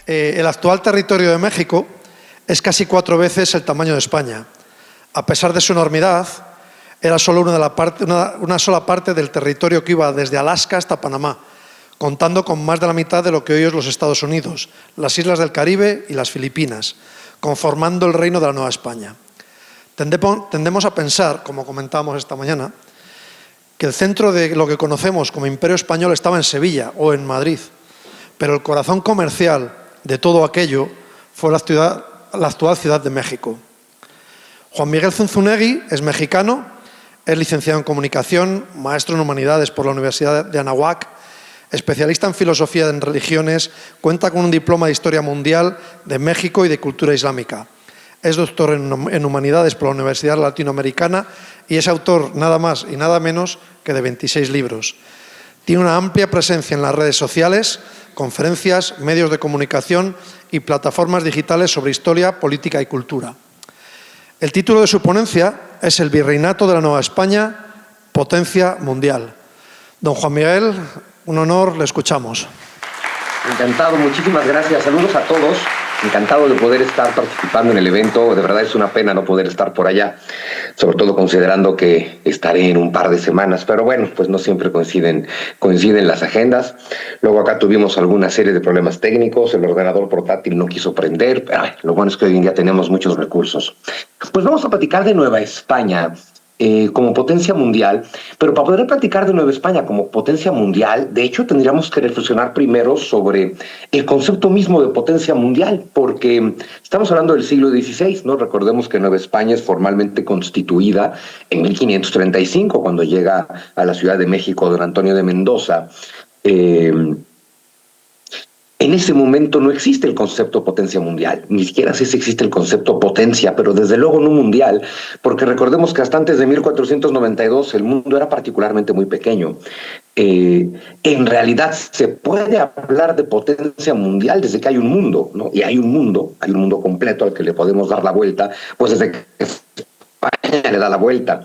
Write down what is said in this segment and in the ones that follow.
El actual territorio de México es casi 4 veces el tamaño de España. A pesar de su enormidad, era solo una sola parte del territorio que iba desde Alaska hasta Panamá, contando con más de la mitad de lo que hoy es los Estados Unidos, las islas del Caribe y las Filipinas, conformando el reino de la Nueva España. Tendemos a pensar, como comentábamos esta mañana, que el centro de lo que conocemos como Imperio Español estaba en Sevilla o en Madrid, pero el corazón comercial de todo aquello fue la actual Ciudad de México. Juan Miguel Zunzunegui es mexicano, es licenciado en Comunicación, maestro en Humanidades por la Universidad de Anáhuac, especialista en Filosofía en Religiones, cuenta con un diploma de Historia Mundial de México y de Cultura Islámica. Es doctor en Humanidades por la Universidad Latinoamericana y es autor nada más y nada menos que de 26 libros. Tiene una amplia presencia en las redes sociales, conferencias, medios de comunicación y plataformas digitales sobre historia, política y cultura. El título de su ponencia es El Virreinato de la Nueva España, potencia mundial. Don Juan Miguel, un honor, le escuchamos. Encantado, muchísimas gracias. Saludos a todos. Encantado de poder estar participando en el evento. De verdad es una pena no poder estar por allá, sobre todo considerando que estaré en un par de semanas. Pero bueno, pues no siempre coinciden las agendas. Luego acá tuvimos alguna serie de problemas técnicos. El ordenador portátil no quiso prender. Pero lo bueno es que hoy en día tenemos muchos recursos. Pues vamos a platicar de Nueva España como potencia mundial, pero para poder platicar de Nueva España como potencia mundial, de hecho tendríamos que reflexionar primero sobre el concepto mismo de potencia mundial, porque estamos hablando del siglo XVI, ¿no? Recordemos que Nueva España es formalmente constituida en 1535, cuando llega a la Ciudad de México don Antonio de Mendoza. En ese momento no existe el concepto potencia mundial, ni siquiera sé si existe el concepto potencia, pero desde luego no mundial, porque recordemos que hasta antes de 1492 el mundo era particularmente muy pequeño. En realidad se puede hablar de potencia mundial desde que hay un mundo, ¿no? Y hay un mundo completo al que le podemos dar la vuelta, pues desde que España le da la vuelta.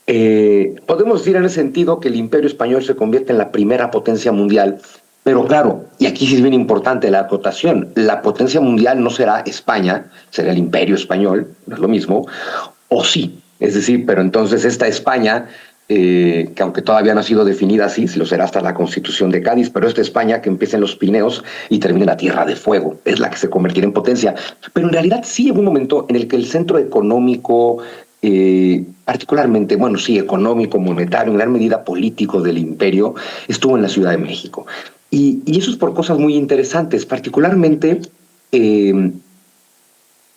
Podemos decir en ese sentido que el Imperio Español se convierte en la primera potencia mundial. Pero claro, y aquí sí es bien importante la acotación, la potencia mundial no será España, será el Imperio Español, no es lo mismo, o sí, es decir, pero entonces esta España, que aunque todavía no ha sido definida así, si lo será hasta la Constitución de Cádiz, pero esta España que empieza en los Pirineos y termina en la Tierra de Fuego, es la que se convertirá en potencia. Pero en realidad sí hubo un momento en el que el centro económico, particularmente, bueno, sí, económico, monetario, en gran medida político del imperio, estuvo en la Ciudad de México. Y eso es por cosas muy interesantes, particularmente es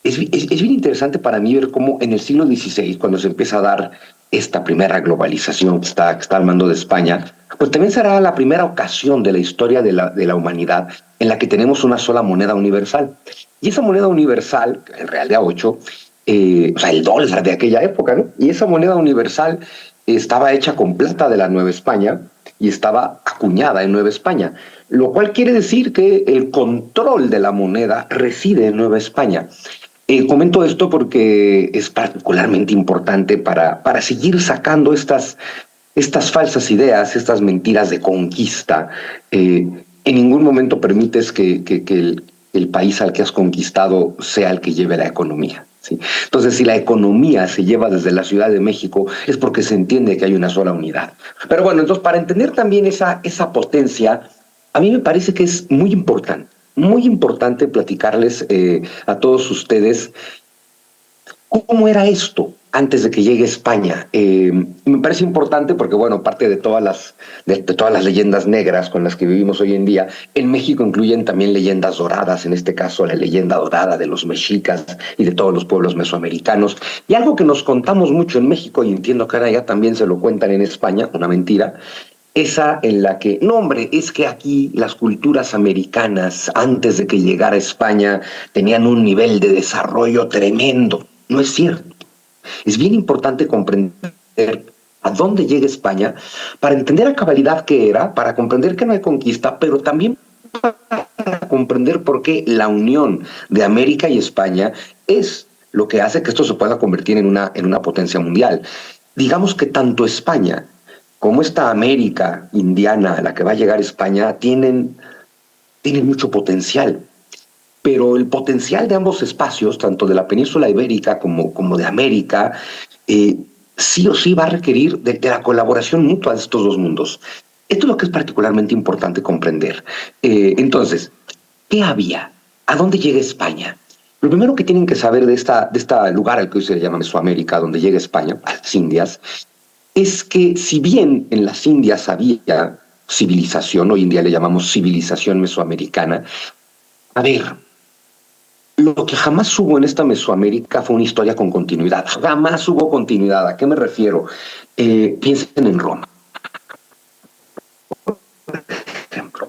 bien interesante para mí ver cómo en el siglo XVI, cuando se empieza a dar esta primera globalización que está al mando de España, pues también será la primera ocasión de la historia de la humanidad en la que tenemos una sola moneda universal. Y esa moneda universal, el real de A8, o sea, el dólar de aquella época, ¿no? Y esa moneda universal estaba hecha con plata de la Nueva España y estaba acuñada en Nueva España, lo cual quiere decir que el control de la moneda reside en Nueva España. Comento esto porque es particularmente importante para seguir sacando estas falsas ideas, estas mentiras de conquista. En ningún momento permites que el país al que has conquistado sea el que lleve la economía. ¿Sí? Entonces, si la economía se lleva desde la Ciudad de México, es porque se entiende que hay una sola unidad. Pero bueno, entonces, para entender también esa potencia, a mí me parece que es muy importante platicarles a todos ustedes cómo era esto antes de que llegue España. Me parece importante porque, bueno, parte de todas las leyendas negras con las que vivimos hoy en día, en México incluyen también leyendas doradas, en este caso la leyenda dorada de los mexicas y de todos los pueblos mesoamericanos. Y algo que nos contamos mucho en México, y entiendo que ahora ya también se lo cuentan en España, una mentira, esa en la que, no hombre, es que aquí las culturas americanas, antes de que llegara España, tenían un nivel de desarrollo tremendo. No es cierto. Es bien importante comprender a dónde llega España para entender a cabalidad qué era, para comprender que no hay conquista, pero también para comprender por qué la unión de América y España es lo que hace que esto se pueda convertir en una potencia mundial. Digamos que tanto España como esta América indiana a la que va a llegar España tienen mucho potencial. pero el potencial de ambos espacios, tanto de la península ibérica como de América, sí o sí va a requerir de la colaboración mutua de estos dos mundos. Esto es lo que es particularmente importante comprender. Entonces, ¿qué había? ¿A dónde llega España? Lo primero que tienen que saber de este lugar al que hoy se llama Mesoamérica, donde llega España, a las Indias, es que si bien en las Indias había civilización, hoy en día le llamamos civilización mesoamericana, a ver, lo que jamás hubo en esta Mesoamérica fue una historia con continuidad. Jamás hubo continuidad. ¿A qué me refiero? Piensen en Roma.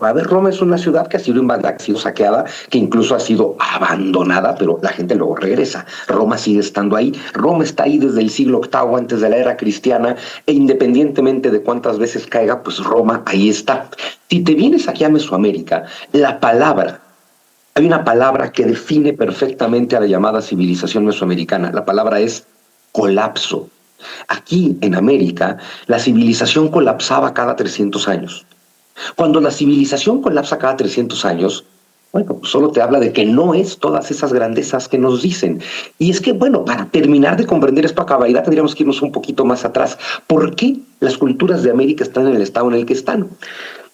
A ver, Roma es una ciudad que ha sido invadida, ha sido saqueada, que incluso ha sido abandonada, pero la gente luego regresa. Roma sigue estando ahí. Roma está ahí desde el siglo VIII, antes de la era cristiana, e independientemente de cuántas veces caiga, pues Roma ahí está. Si te vienes aquí a Mesoamérica, hay una palabra que define perfectamente a la llamada civilización mesoamericana. La palabra es colapso. Aquí en América, la civilización colapsaba cada 300 años. Cuando la civilización colapsa cada 300 años, bueno, pues solo te habla de que no es todas esas grandezas que nos dicen. Y es que, bueno, para terminar de comprender esto a cabalidad, tendríamos que irnos un poquito más atrás. ¿Por qué las culturas de América están en el estado en el que están?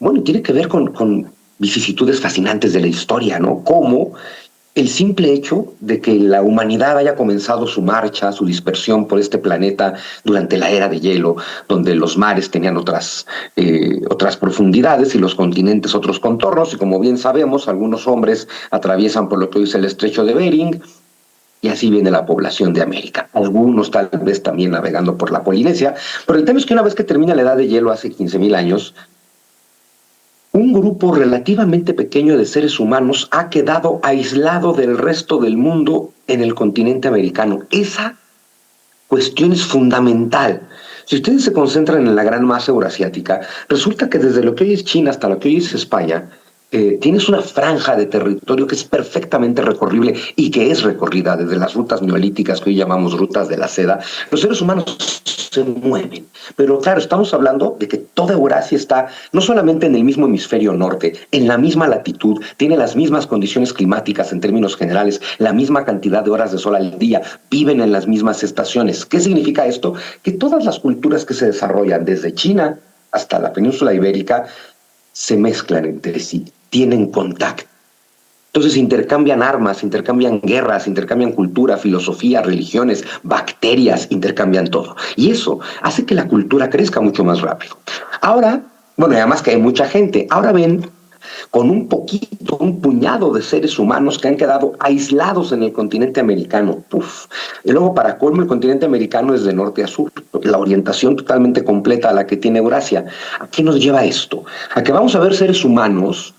Bueno, tiene que ver con vicisitudes fascinantes de la historia, ¿no? Cómo el simple hecho de que la humanidad haya comenzado su marcha, su dispersión por este planeta durante la era de hielo, donde los mares tenían otras profundidades y los continentes otros contornos, y como bien sabemos, algunos hombres atraviesan por lo que hoy es el estrecho de Bering, y así viene la población de América. Algunos tal vez también navegando por la Polinesia, pero el tema es que una vez que termina la edad de hielo hace 15.000 años, un grupo relativamente pequeño de seres humanos ha quedado aislado del resto del mundo en el continente americano. Esa cuestión es fundamental. Si ustedes se concentran en la gran masa eurasiática, resulta que desde lo que hoy es China hasta lo que hoy es España, tienes una franja de territorio que es perfectamente recorrible y que es recorrida desde las rutas neolíticas que hoy llamamos rutas de la seda. Los seres humanos se mueven, pero claro, estamos hablando de que toda Eurasia está no solamente en el mismo hemisferio norte, en la misma latitud, tiene las mismas condiciones climáticas en términos generales, la misma cantidad de horas de sol al día, viven en las mismas estaciones. ¿Qué significa esto? Que todas las culturas que se desarrollan desde China hasta la península ibérica se mezclan entre sí, tienen contacto. Entonces intercambian armas, intercambian guerras, intercambian cultura, filosofía, religiones, bacterias, intercambian todo. Y eso hace que la cultura crezca mucho más rápido. Ahora, bueno, además que hay mucha gente, ahora ven con un puñado de seres humanos que han quedado aislados en el continente americano. Uf. Y luego, para colmo, el continente americano es de norte a sur, la orientación totalmente completa a la que tiene Eurasia. ¿A qué nos lleva esto? A que vamos a ver seres humanos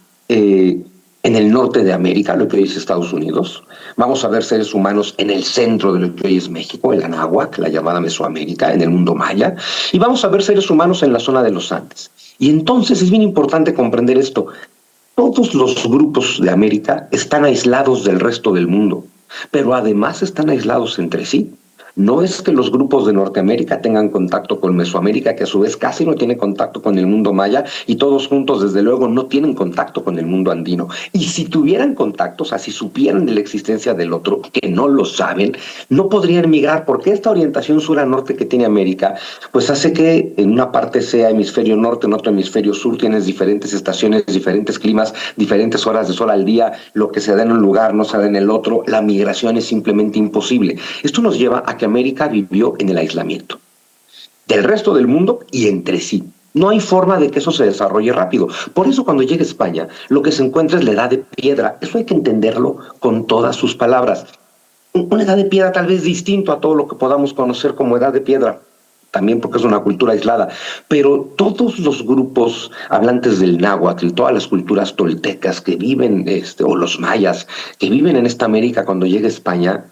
en el norte de América, lo que hoy es Estados Unidos. Vamos a ver seres humanos en el centro de lo que hoy es México, el Anáhuac, la llamada Mesoamérica, en el mundo maya. Y vamos a ver seres humanos en la zona de los Andes. Y entonces es bien importante comprender esto. Todos los grupos de América están aislados del resto del mundo, pero además están aislados entre sí. No es que los grupos de Norteamérica tengan contacto con Mesoamérica, que a su vez casi no tiene contacto con el mundo maya, y todos juntos, desde luego, no tienen contacto con el mundo andino. Y si tuvieran contacto, o sea, si supieran de la existencia del otro, que no lo saben, no podrían migrar, porque esta orientación sur a norte que tiene América, pues hace que en una parte sea hemisferio norte, en otro hemisferio sur, tienes diferentes estaciones, diferentes climas, diferentes horas de sol al día, lo que se da en un lugar no se da en el otro, la migración es simplemente imposible. Esto nos lleva a que América vivió en el aislamiento del resto del mundo y entre sí. No hay forma de que eso se desarrolle rápido. Por eso cuando llega España, lo que se encuentra es la edad de piedra. Eso hay que entenderlo con todas sus palabras. Una edad de piedra tal vez distinto a todo lo que podamos conocer como edad de piedra, también porque es una cultura aislada, pero todos los grupos hablantes del náhuatl, todas las culturas toltecas que viven, o los mayas, que viven en esta América cuando llega España,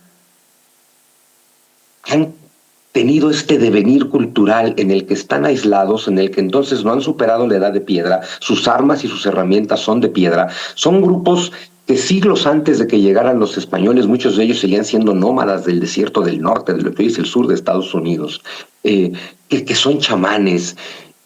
han tenido este devenir cultural en el que están aislados, en el que entonces no han superado la edad de piedra, sus armas y sus herramientas son de piedra, son grupos que siglos antes de que llegaran los españoles, muchos de ellos seguían siendo nómadas del desierto del norte, de lo que hoy es el sur de Estados Unidos, que son chamanes,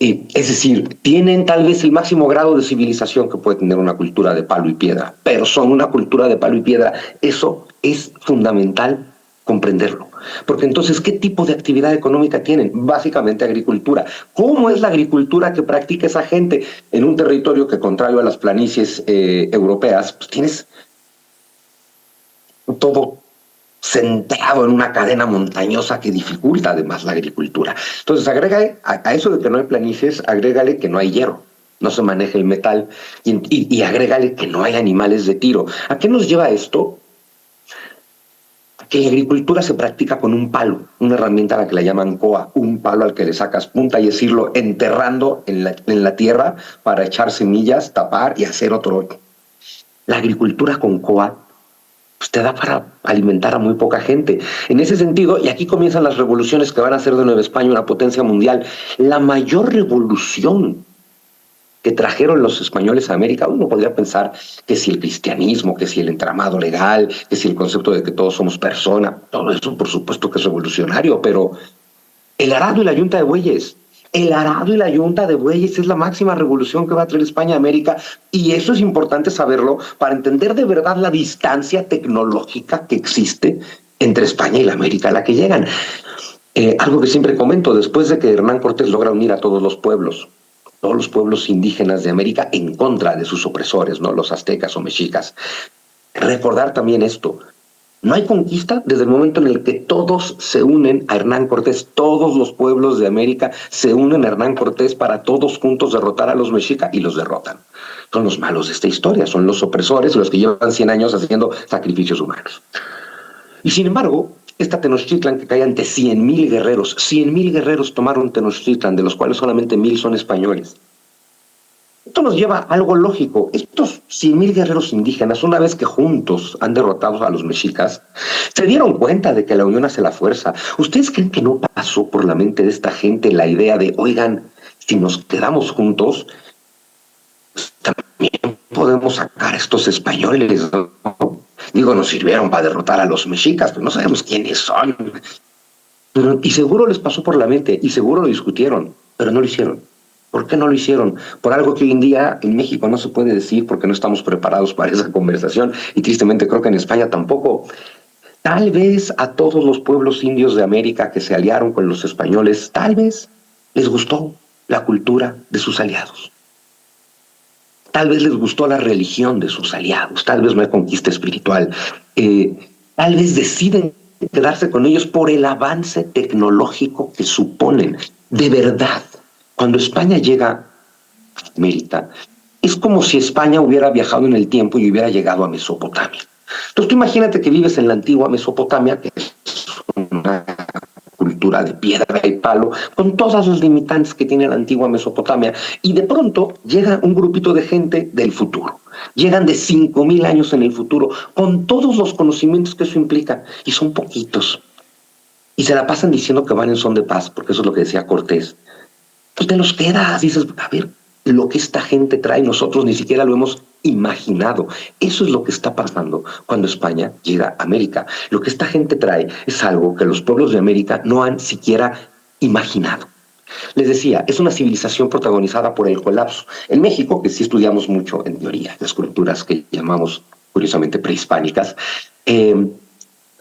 Es decir, tienen tal vez el máximo grado de civilización que puede tener una cultura de palo y piedra, pero son una cultura de palo y piedra. Eso es fundamental comprenderlo. Porque entonces, ¿qué tipo de actividad económica tienen? Básicamente agricultura. ¿Cómo es la agricultura que practica esa gente en un territorio que, contrario a las planicies europeas, pues tienes todo centrado en una cadena montañosa que dificulta además la agricultura? Entonces, agrégale a eso de que no hay planicies, agrégale que no hay hierro, no se maneja el metal, y agrégale que no hay animales de tiro. ¿A qué nos lleva esto? Que la agricultura se practica con un palo, una herramienta a la que la llaman coa, un palo al que le sacas punta y es irlo enterrando en la tierra para echar semillas, tapar y hacer otro hoyo. La agricultura con coa pues te da para alimentar a muy poca gente. En ese sentido, y aquí comienzan las revoluciones que van a hacer de Nueva España una potencia mundial, la mayor revolución que trajeron los españoles a América, uno podría pensar que si el cristianismo, que si el entramado legal, que si el concepto de que todos somos personas, todo eso por supuesto que es revolucionario, pero el arado y la yunta de bueyes, el arado y la yunta de bueyes es la máxima revolución que va a traer España a América, y eso es importante saberlo para entender de verdad la distancia tecnológica que existe entre España y la América a la que llegan. Algo que siempre comento, después de que Hernán Cortés logra unir a todos los pueblos indígenas de América en contra de sus opresores, ¿no? Los aztecas o mexicas. Recordar también esto: no hay conquista desde el momento en el que todos se unen a Hernán Cortés. Todos los pueblos de América se unen a Hernán Cortés para todos juntos derrotar a los mexicas, y los derrotan. Son los malos de esta historia, son los opresores, los que llevan 100 años haciendo sacrificios humanos. Y sin embargo, esta Tenochtitlan que cae ante 100,000 guerreros, 100,000 guerreros tomaron Tenochtitlan, de los cuales solamente 1,000 son españoles. Esto nos lleva a algo lógico. Estos 100,000 guerreros indígenas, una vez que juntos han derrotado a los mexicas, se dieron cuenta de que la unión hace la fuerza. ¿Ustedes creen que no pasó por la mente de esta gente la idea de, oigan, si nos quedamos juntos, pues también podemos sacar a estos españoles, ¿no? Digo, nos sirvieron para derrotar a los mexicas, pero no sabemos quiénes son. Y seguro les pasó por la mente, y seguro lo discutieron, pero no lo hicieron. ¿Por qué no lo hicieron? Por algo que hoy en día en México no se puede decir porque no estamos preparados para esa conversación, y tristemente creo que en España tampoco. Tal vez a todos los pueblos indios de América que se aliaron con los españoles, tal vez les gustó la cultura de sus aliados. Tal vez les gustó la religión de sus aliados, tal vez no hay conquista espiritual. Tal vez deciden quedarse con ellos por el avance tecnológico que suponen. De verdad, cuando España llega a América, es como si España hubiera viajado en el tiempo y hubiera llegado a Mesopotamia. Entonces tú imagínate que vives en la antigua Mesopotamia, que es una cultura de piedra y palo, con todas las limitantes que tiene la antigua Mesopotamia, y de pronto llega un grupito de gente del futuro. Llegan de 5,000 años en el futuro, con todos los conocimientos que eso implica, y son poquitos. Y se la pasan diciendo que van en son de paz, porque eso es lo que decía Cortés. Pues te los quedas, dices, a ver, lo que esta gente trae, nosotros ni siquiera lo hemos imaginado. Eso es lo que está pasando cuando España llega a América. Lo que esta gente trae es algo que los pueblos de América no han siquiera imaginado. Les decía, es una civilización protagonizada por el colapso. En México, que sí estudiamos mucho en teoría, las culturas que llamamos curiosamente prehispánicas,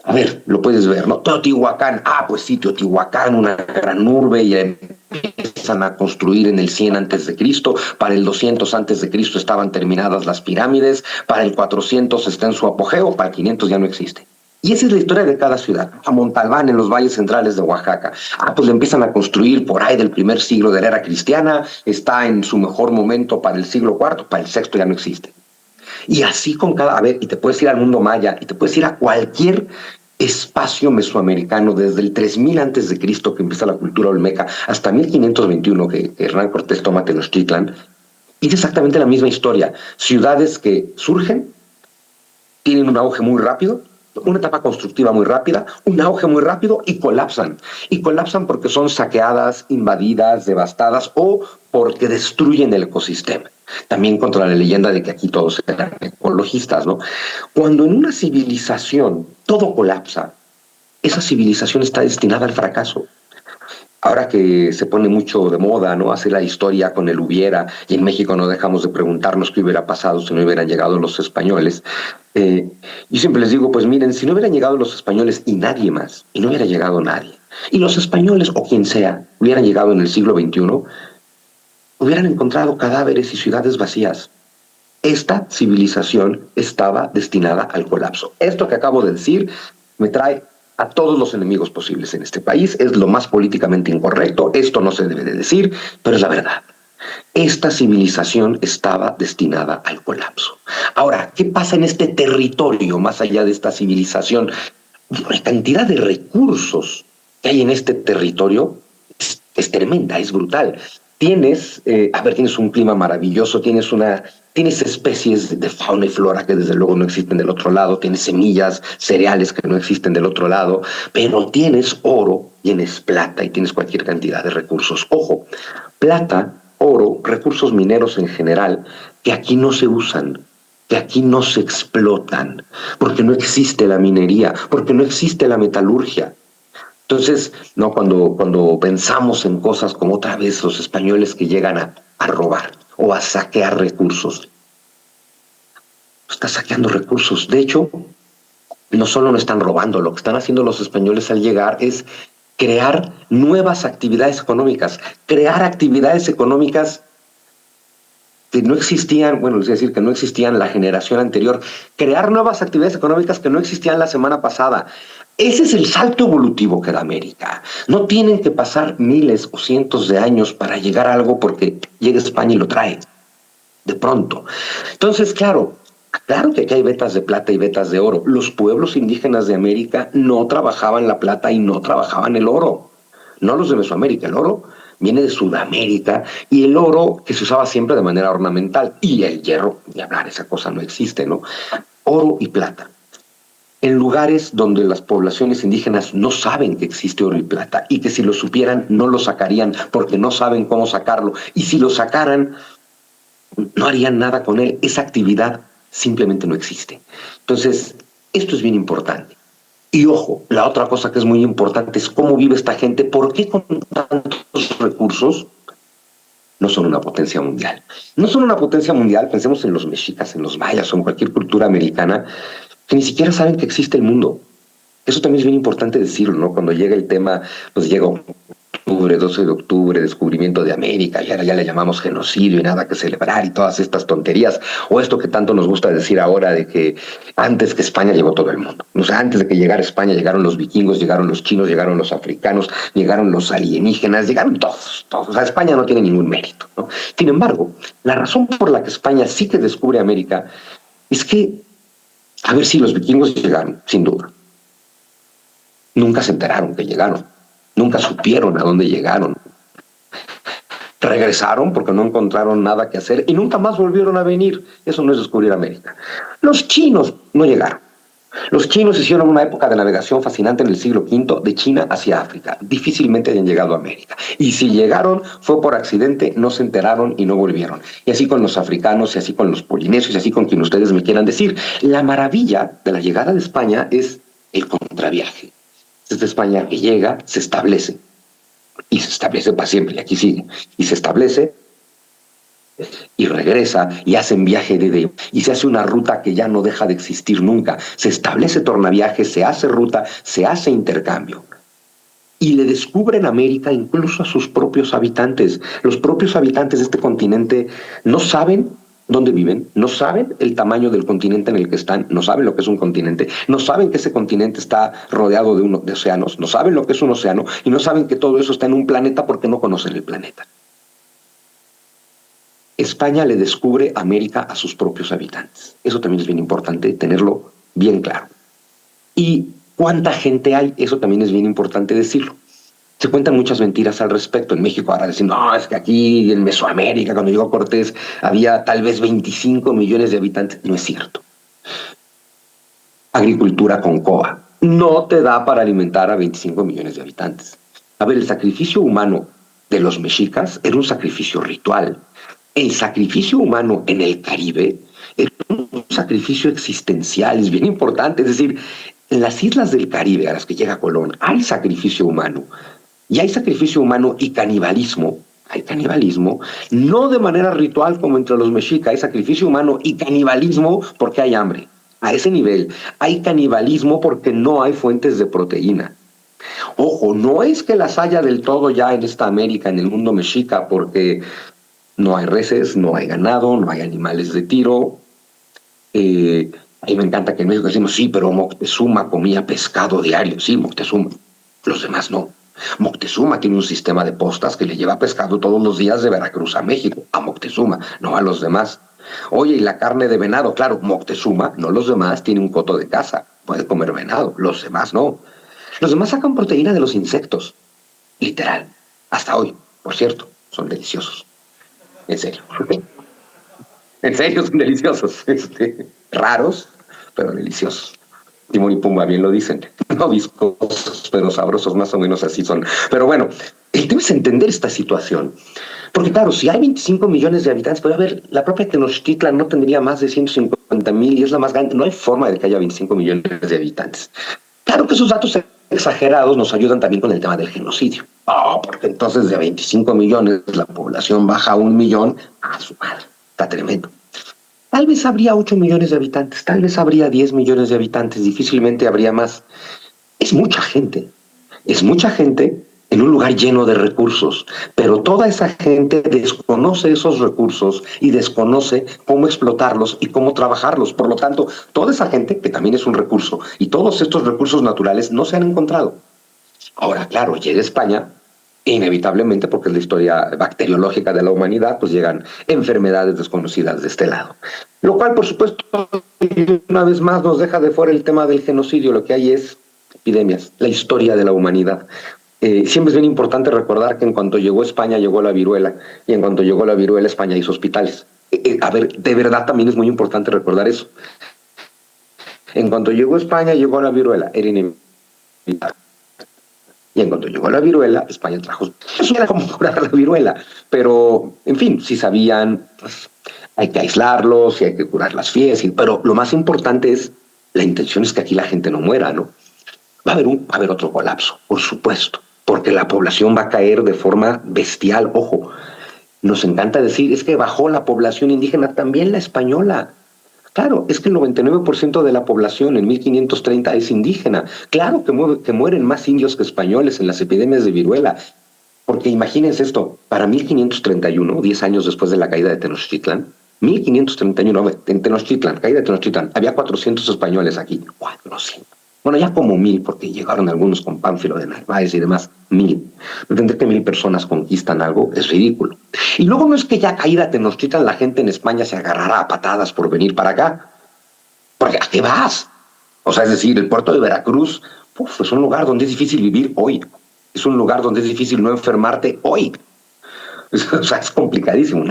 a ver, lo puedes ver, ¿no? Teotihuacán, pues sí, Teotihuacán, una gran urbe, y empiezan a construir en el 100 antes de Cristo, para el 200 antes de Cristo estaban terminadas las pirámides, para el 400 está en su apogeo, para el 500 ya no existe. Y esa es la historia de cada ciudad. A Montalbán, en los valles centrales de Oaxaca, pues le empiezan a construir por ahí del primer siglo de la era cristiana, está en su mejor momento para el siglo IV, para el sexto ya no existe. Y así con cada, y te puedes ir al mundo maya, y te puedes ir a cualquier espacio mesoamericano, desde el 3000 antes de Cristo, que empieza la cultura olmeca, hasta 1521, que Hernán Cortés toma Tenochtitlan, y es exactamente la misma historia. Ciudades que surgen, tienen un auge muy rápido, una etapa constructiva muy rápida, un auge muy rápido, y colapsan. Y colapsan porque son saqueadas, invadidas, devastadas, o porque destruyen el ecosistema. También contra la leyenda de que aquí todos eran ecologistas, ¿no? Cuando en una civilización todo colapsa, esa civilización está destinada al fracaso. Ahora que se pone mucho de moda, ¿no? Hacer la historia con el hubiera, y en México no dejamos de preguntarnos qué hubiera pasado si no hubieran llegado los españoles. Yo siempre les digo, pues miren, si no hubieran llegado los españoles y nadie más, y no hubiera llegado nadie, y los españoles o quien sea hubieran llegado en el siglo XXI, hubieran encontrado cadáveres y ciudades vacías. Esta civilización estaba destinada al colapso. Esto que acabo de decir me trae a todos los enemigos posibles en este país. Es lo más políticamente incorrecto. Esto no se debe de decir, pero es la verdad. Esta civilización estaba destinada al colapso. Ahora, ¿qué pasa en este territorio más allá de esta civilización? La cantidad de recursos que hay en este territorio es tremenda, es brutal. Tienes un clima maravilloso, tienes especies de fauna y flora que desde luego no existen del otro lado, tienes semillas, cereales que no existen del otro lado, pero tienes oro, tienes plata y tienes cualquier cantidad de recursos. Ojo, plata, oro, recursos mineros en general, que aquí no se usan, que aquí no se explotan, porque no existe la minería, porque no existe la metalurgia. Entonces, no, cuando pensamos en cosas como otra vez los españoles que llegan a robar o a saquear recursos, está saqueando recursos. De hecho, no solo no están robando, lo que están haciendo los españoles al llegar es crear nuevas actividades económicas, crear actividades económicas que no existían, bueno, es decir, que no existían la generación anterior, crear nuevas actividades económicas que no existían la semana pasada. Ese es el salto evolutivo que da América. No tienen que pasar miles o cientos de años para llegar a algo porque llega España y lo trae de pronto. Entonces, claro que aquí hay vetas de plata y vetas de oro. Los pueblos indígenas de América no trabajaban la plata y no trabajaban el oro. No los de Mesoamérica, el oro viene de Sudamérica, y el oro que se usaba siempre de manera ornamental, y el hierro, ni hablar, esa cosa no existe, ¿no? Oro y plata. En lugares donde las poblaciones indígenas no saben que existe oro y plata, y que si lo supieran no lo sacarían porque no saben cómo sacarlo, y si lo sacaran no harían nada con él. Esa actividad simplemente no existe. Entonces, esto es bien importante. Y ojo, la otra cosa que es muy importante es cómo vive esta gente. ¿Por qué con tantos recursos no son una potencia mundial? No son una potencia mundial, pensemos en los mexicas, en los mayas o en cualquier cultura americana, que ni siquiera saben que existe el mundo. Eso también es bien importante decirlo, ¿no? Cuando llega el tema, pues llega octubre, 12 de octubre, descubrimiento de América, y ahora ya le llamamos genocidio y nada que celebrar y todas estas tonterías, o esto que tanto nos gusta decir ahora de que antes que España llegó todo el mundo. O sea, antes de que llegara España llegaron los vikingos, llegaron los chinos, llegaron los africanos, llegaron los alienígenas, llegaron todos. O sea, España no tiene ningún mérito, ¿no? Sin embargo, la razón por la que España sí que descubre América es que, a ver, si los vikingos llegaron, sin duda. Nunca se enteraron que llegaron. Nunca supieron a dónde llegaron. Regresaron porque no encontraron nada que hacer y nunca más volvieron a venir. Eso no es descubrir América. Los chinos no llegaron. Los chinos hicieron una época de navegación fascinante en el siglo V de China hacia África. Difícilmente hayan llegado a América. Y si llegaron fue por accidente, no se enteraron y no volvieron. Y así con los africanos, y así con los polinesios, y así con quien ustedes me quieran decir. La maravilla de la llegada de España es el contraviaje. Es de España que llega, se establece, y se establece para siempre, y aquí sigue, y se establece, y regresa, y hacen viaje de ida, y se hace una ruta que ya no deja de existir nunca. Se establece tornaviaje, se hace ruta, se hace intercambio. Y le descubren América incluso a sus propios habitantes. Los propios habitantes de este continente no saben dónde viven, no saben el tamaño del continente en el que están, no saben lo que es un continente, no saben que ese continente está rodeado de océanos, no saben lo que es un océano y no saben que todo eso está en un planeta porque no conocen el planeta. España le descubre América a sus propios habitantes. Eso también es bien importante tenerlo bien claro. ¿Y cuánta gente hay? Eso también es bien importante decirlo. Se cuentan muchas mentiras al respecto. En México ahora dicen, no, es que aquí en Mesoamérica, cuando llegó Cortés, había tal vez 25 millones de habitantes. No es cierto. Agricultura con coa no te da para alimentar a 25 millones de habitantes. A ver, el sacrificio humano de los mexicas era un sacrificio ritual. El sacrificio humano en el Caribe era un sacrificio existencial, es bien importante. Es decir, en las islas del Caribe a las que llega Colón hay sacrificio humano. Y hay sacrificio humano y canibalismo. Hay canibalismo, no de manera ritual como entre los mexicas, hay sacrificio humano y canibalismo porque hay hambre. A ese nivel, hay canibalismo porque no hay fuentes de proteína. Ojo, no es que las haya del todo ya en esta América, en el mundo mexica, porque no hay reses, no hay ganado, no hay animales de tiro. A mí me encanta que en México decimos, sí, pero Moctezuma comía pescado diario. Sí, Moctezuma. Los demás no. Moctezuma tiene un sistema de postas que le lleva pescado todos los días de Veracruz a México. A Moctezuma, no a los demás. Oye, y la carne de venado, claro, Moctezuma, no los demás, tiene un coto de caza. Puede comer venado, los demás no. Los demás sacan proteína de los insectos. Literal. Hasta hoy, por cierto, son deliciosos. En serio. En serio, son deliciosos. Raros, pero deliciosos. Timón y Pumba bien lo dicen. No viscosos, pero sabrosos, más o menos así son. Pero bueno, el tema es entender esta situación. Porque claro, si hay 25 millones de habitantes, puede haber, la propia Tenochtitlan no tendría más de 150,000 y es la más grande. No hay forma de que haya 25 millones de habitantes. Claro que esos datos exagerados nos ayudan también con el tema del genocidio. Porque entonces de 25 millones la población baja a 1 millón. Su madre, está tremendo. Tal vez habría 8 millones de habitantes, tal vez habría 10 millones de habitantes, difícilmente habría más. Es mucha gente en un lugar lleno de recursos, pero toda esa gente desconoce esos recursos y desconoce cómo explotarlos y cómo trabajarlos. Por lo tanto, toda esa gente, que también es un recurso, y todos estos recursos naturales no se han encontrado. Ahora, claro, llega España, inevitablemente, porque es la historia bacteriológica de la humanidad, pues llegan enfermedades desconocidas de este lado. Lo cual, por supuesto, una vez más nos deja de fuera el tema del genocidio. Lo que hay es epidemias, la historia de la humanidad. Siempre es bien importante recordar que en cuanto llegó España, llegó la viruela, y en cuanto llegó la viruela, España hizo hospitales. A ver, de verdad también es muy importante recordar eso. En cuanto llegó España, llegó la viruela, era inevitable. Y en cuanto llegó la viruela, España trajo... Eso era como curar la viruela. Pero, en fin, si sabían, pues, hay que aislarlos, y hay que curar las fiestas. Pero lo más importante es, la intención es que aquí la gente no muera, ¿no? Va a haber otro colapso, por supuesto. Porque la población va a caer de forma bestial. Ojo, nos encanta decir, es que bajó la población indígena, también la española. Claro, es que el 99% de la población en 1530 es indígena. Claro que mueren más indios que españoles en las epidemias de viruela. Porque imagínense esto, para 1531, 10 años después de la caída de Tenochtitlan, 1531, en Tenochtitlan, caída de Tenochtitlan, había 400 españoles aquí. 400. Bueno, ya como 1000, porque llegaron algunos con Pánfilo de Narváez y demás. 1000. Entender que 1000 personas conquistan algo es ridículo. Y luego no es que ya caída Tenochtitlan la gente en España se agarrará a patadas por venir para acá. Porque ¿a qué vas? O sea, es decir, el puerto de Veracruz es un lugar donde es difícil vivir hoy. Es un lugar donde es difícil no enfermarte hoy. O sea, es complicadísimo.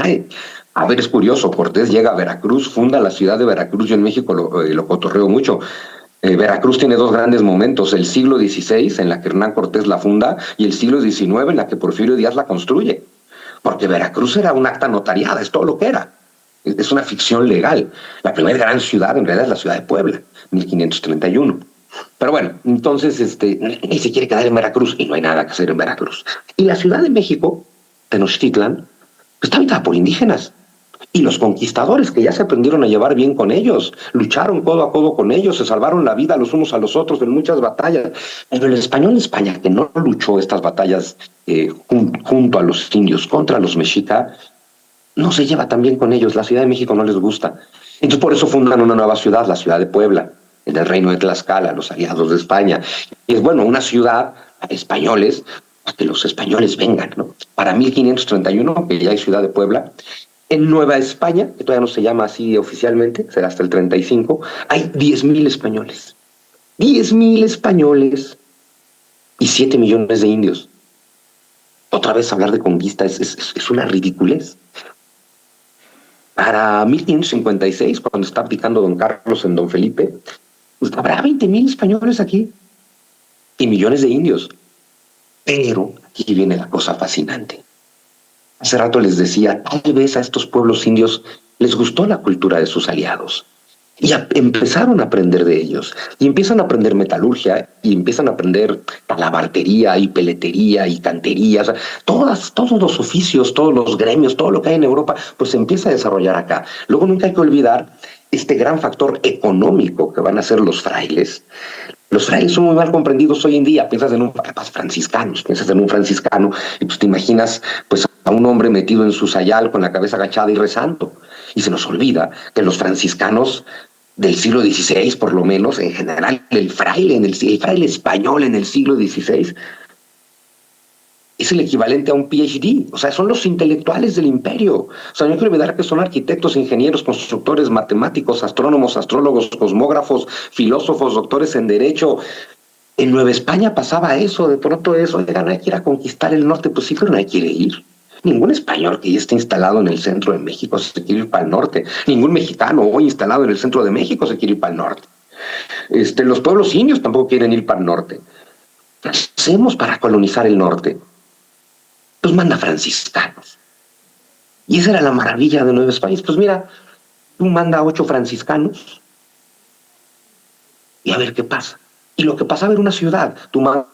A ver, es curioso, Cortés llega a Veracruz, funda la ciudad de Veracruz. Yo en México lo cotorreo mucho. Veracruz tiene dos grandes momentos, el siglo XVI, en la que Hernán Cortés la funda, y el siglo XIX, en la que Porfirio Díaz la construye. Porque Veracruz era un acta notariada, es todo lo que era. Es una ficción legal. La primera gran ciudad, en realidad, es la ciudad de Puebla, 1531. Pero bueno, entonces, y se quiere quedar en Veracruz, y no hay nada que hacer en Veracruz. Y la Ciudad de México, Tenochtitlan, está habitada por indígenas. Y los conquistadores, que ya se aprendieron a llevar bien con ellos, lucharon codo a codo con ellos, se salvaron la vida los unos a los otros en muchas batallas. Pero el español de España, que no luchó estas batallas junto a los indios contra los mexicas, no se lleva tan bien con ellos. La Ciudad de México no les gusta. Entonces por eso fundan una nueva ciudad, la ciudad de Puebla, en el reino de Tlaxcala, los aliados de España. Y es bueno, una ciudad para españoles, para que los españoles vengan, ¿no? Para 1531, que ya hay ciudad de Puebla. En Nueva España, que todavía no se llama así oficialmente, será hasta el 35, hay 10,000 españoles. 10,000 españoles y 7 millones de indios. Otra vez hablar de conquista es una ridiculez. Para 1556, cuando está abdicando don Carlos en don Felipe, pues habrá 20,000 españoles aquí y millones de indios. Pero aquí viene la cosa fascinante. Hace rato les decía, tal vez a estos pueblos indios les gustó la cultura de sus aliados. Y empezaron a aprender de ellos. Y empiezan a aprender metalurgia, y empiezan a aprender talabartería, y peletería, y cantería. O sea, todos los oficios, todos los gremios, todo lo que hay en Europa, pues se empieza a desarrollar acá. Luego nunca hay que olvidar este gran factor económico que van a ser los frailes. Los frailes son muy mal comprendidos hoy en día. Piensas en piensas en un franciscano, y pues te imaginas pues a un hombre metido en su sayal con la cabeza agachada y rezando. Y se nos olvida que los franciscanos del siglo XVI, por lo menos, en general, el fraile español en el siglo XVI es el equivalente a un PhD, o sea, son los intelectuales del imperio. O sea, no hay que olvidar que son arquitectos, ingenieros, constructores, matemáticos, astrónomos, astrólogos, cosmógrafos, filósofos, doctores en derecho. En Nueva España pasaba eso, de pronto eso, oigan, hay que ir a conquistar el norte, pues sí, pero no hay que ir. Ningún español que ya esté instalado en el centro de México se quiere ir para el norte. Ningún mexicano hoy instalado en el centro de México se quiere ir para el norte. Los pueblos indios tampoco quieren ir para el norte. ¿Qué hacemos para colonizar el norte? Pues manda franciscanos. Y esa era la maravilla de Nueva España. Pues mira, tú manda a 8 franciscanos y a ver qué pasa. Y lo que pasaba era una ciudad. Tú mandas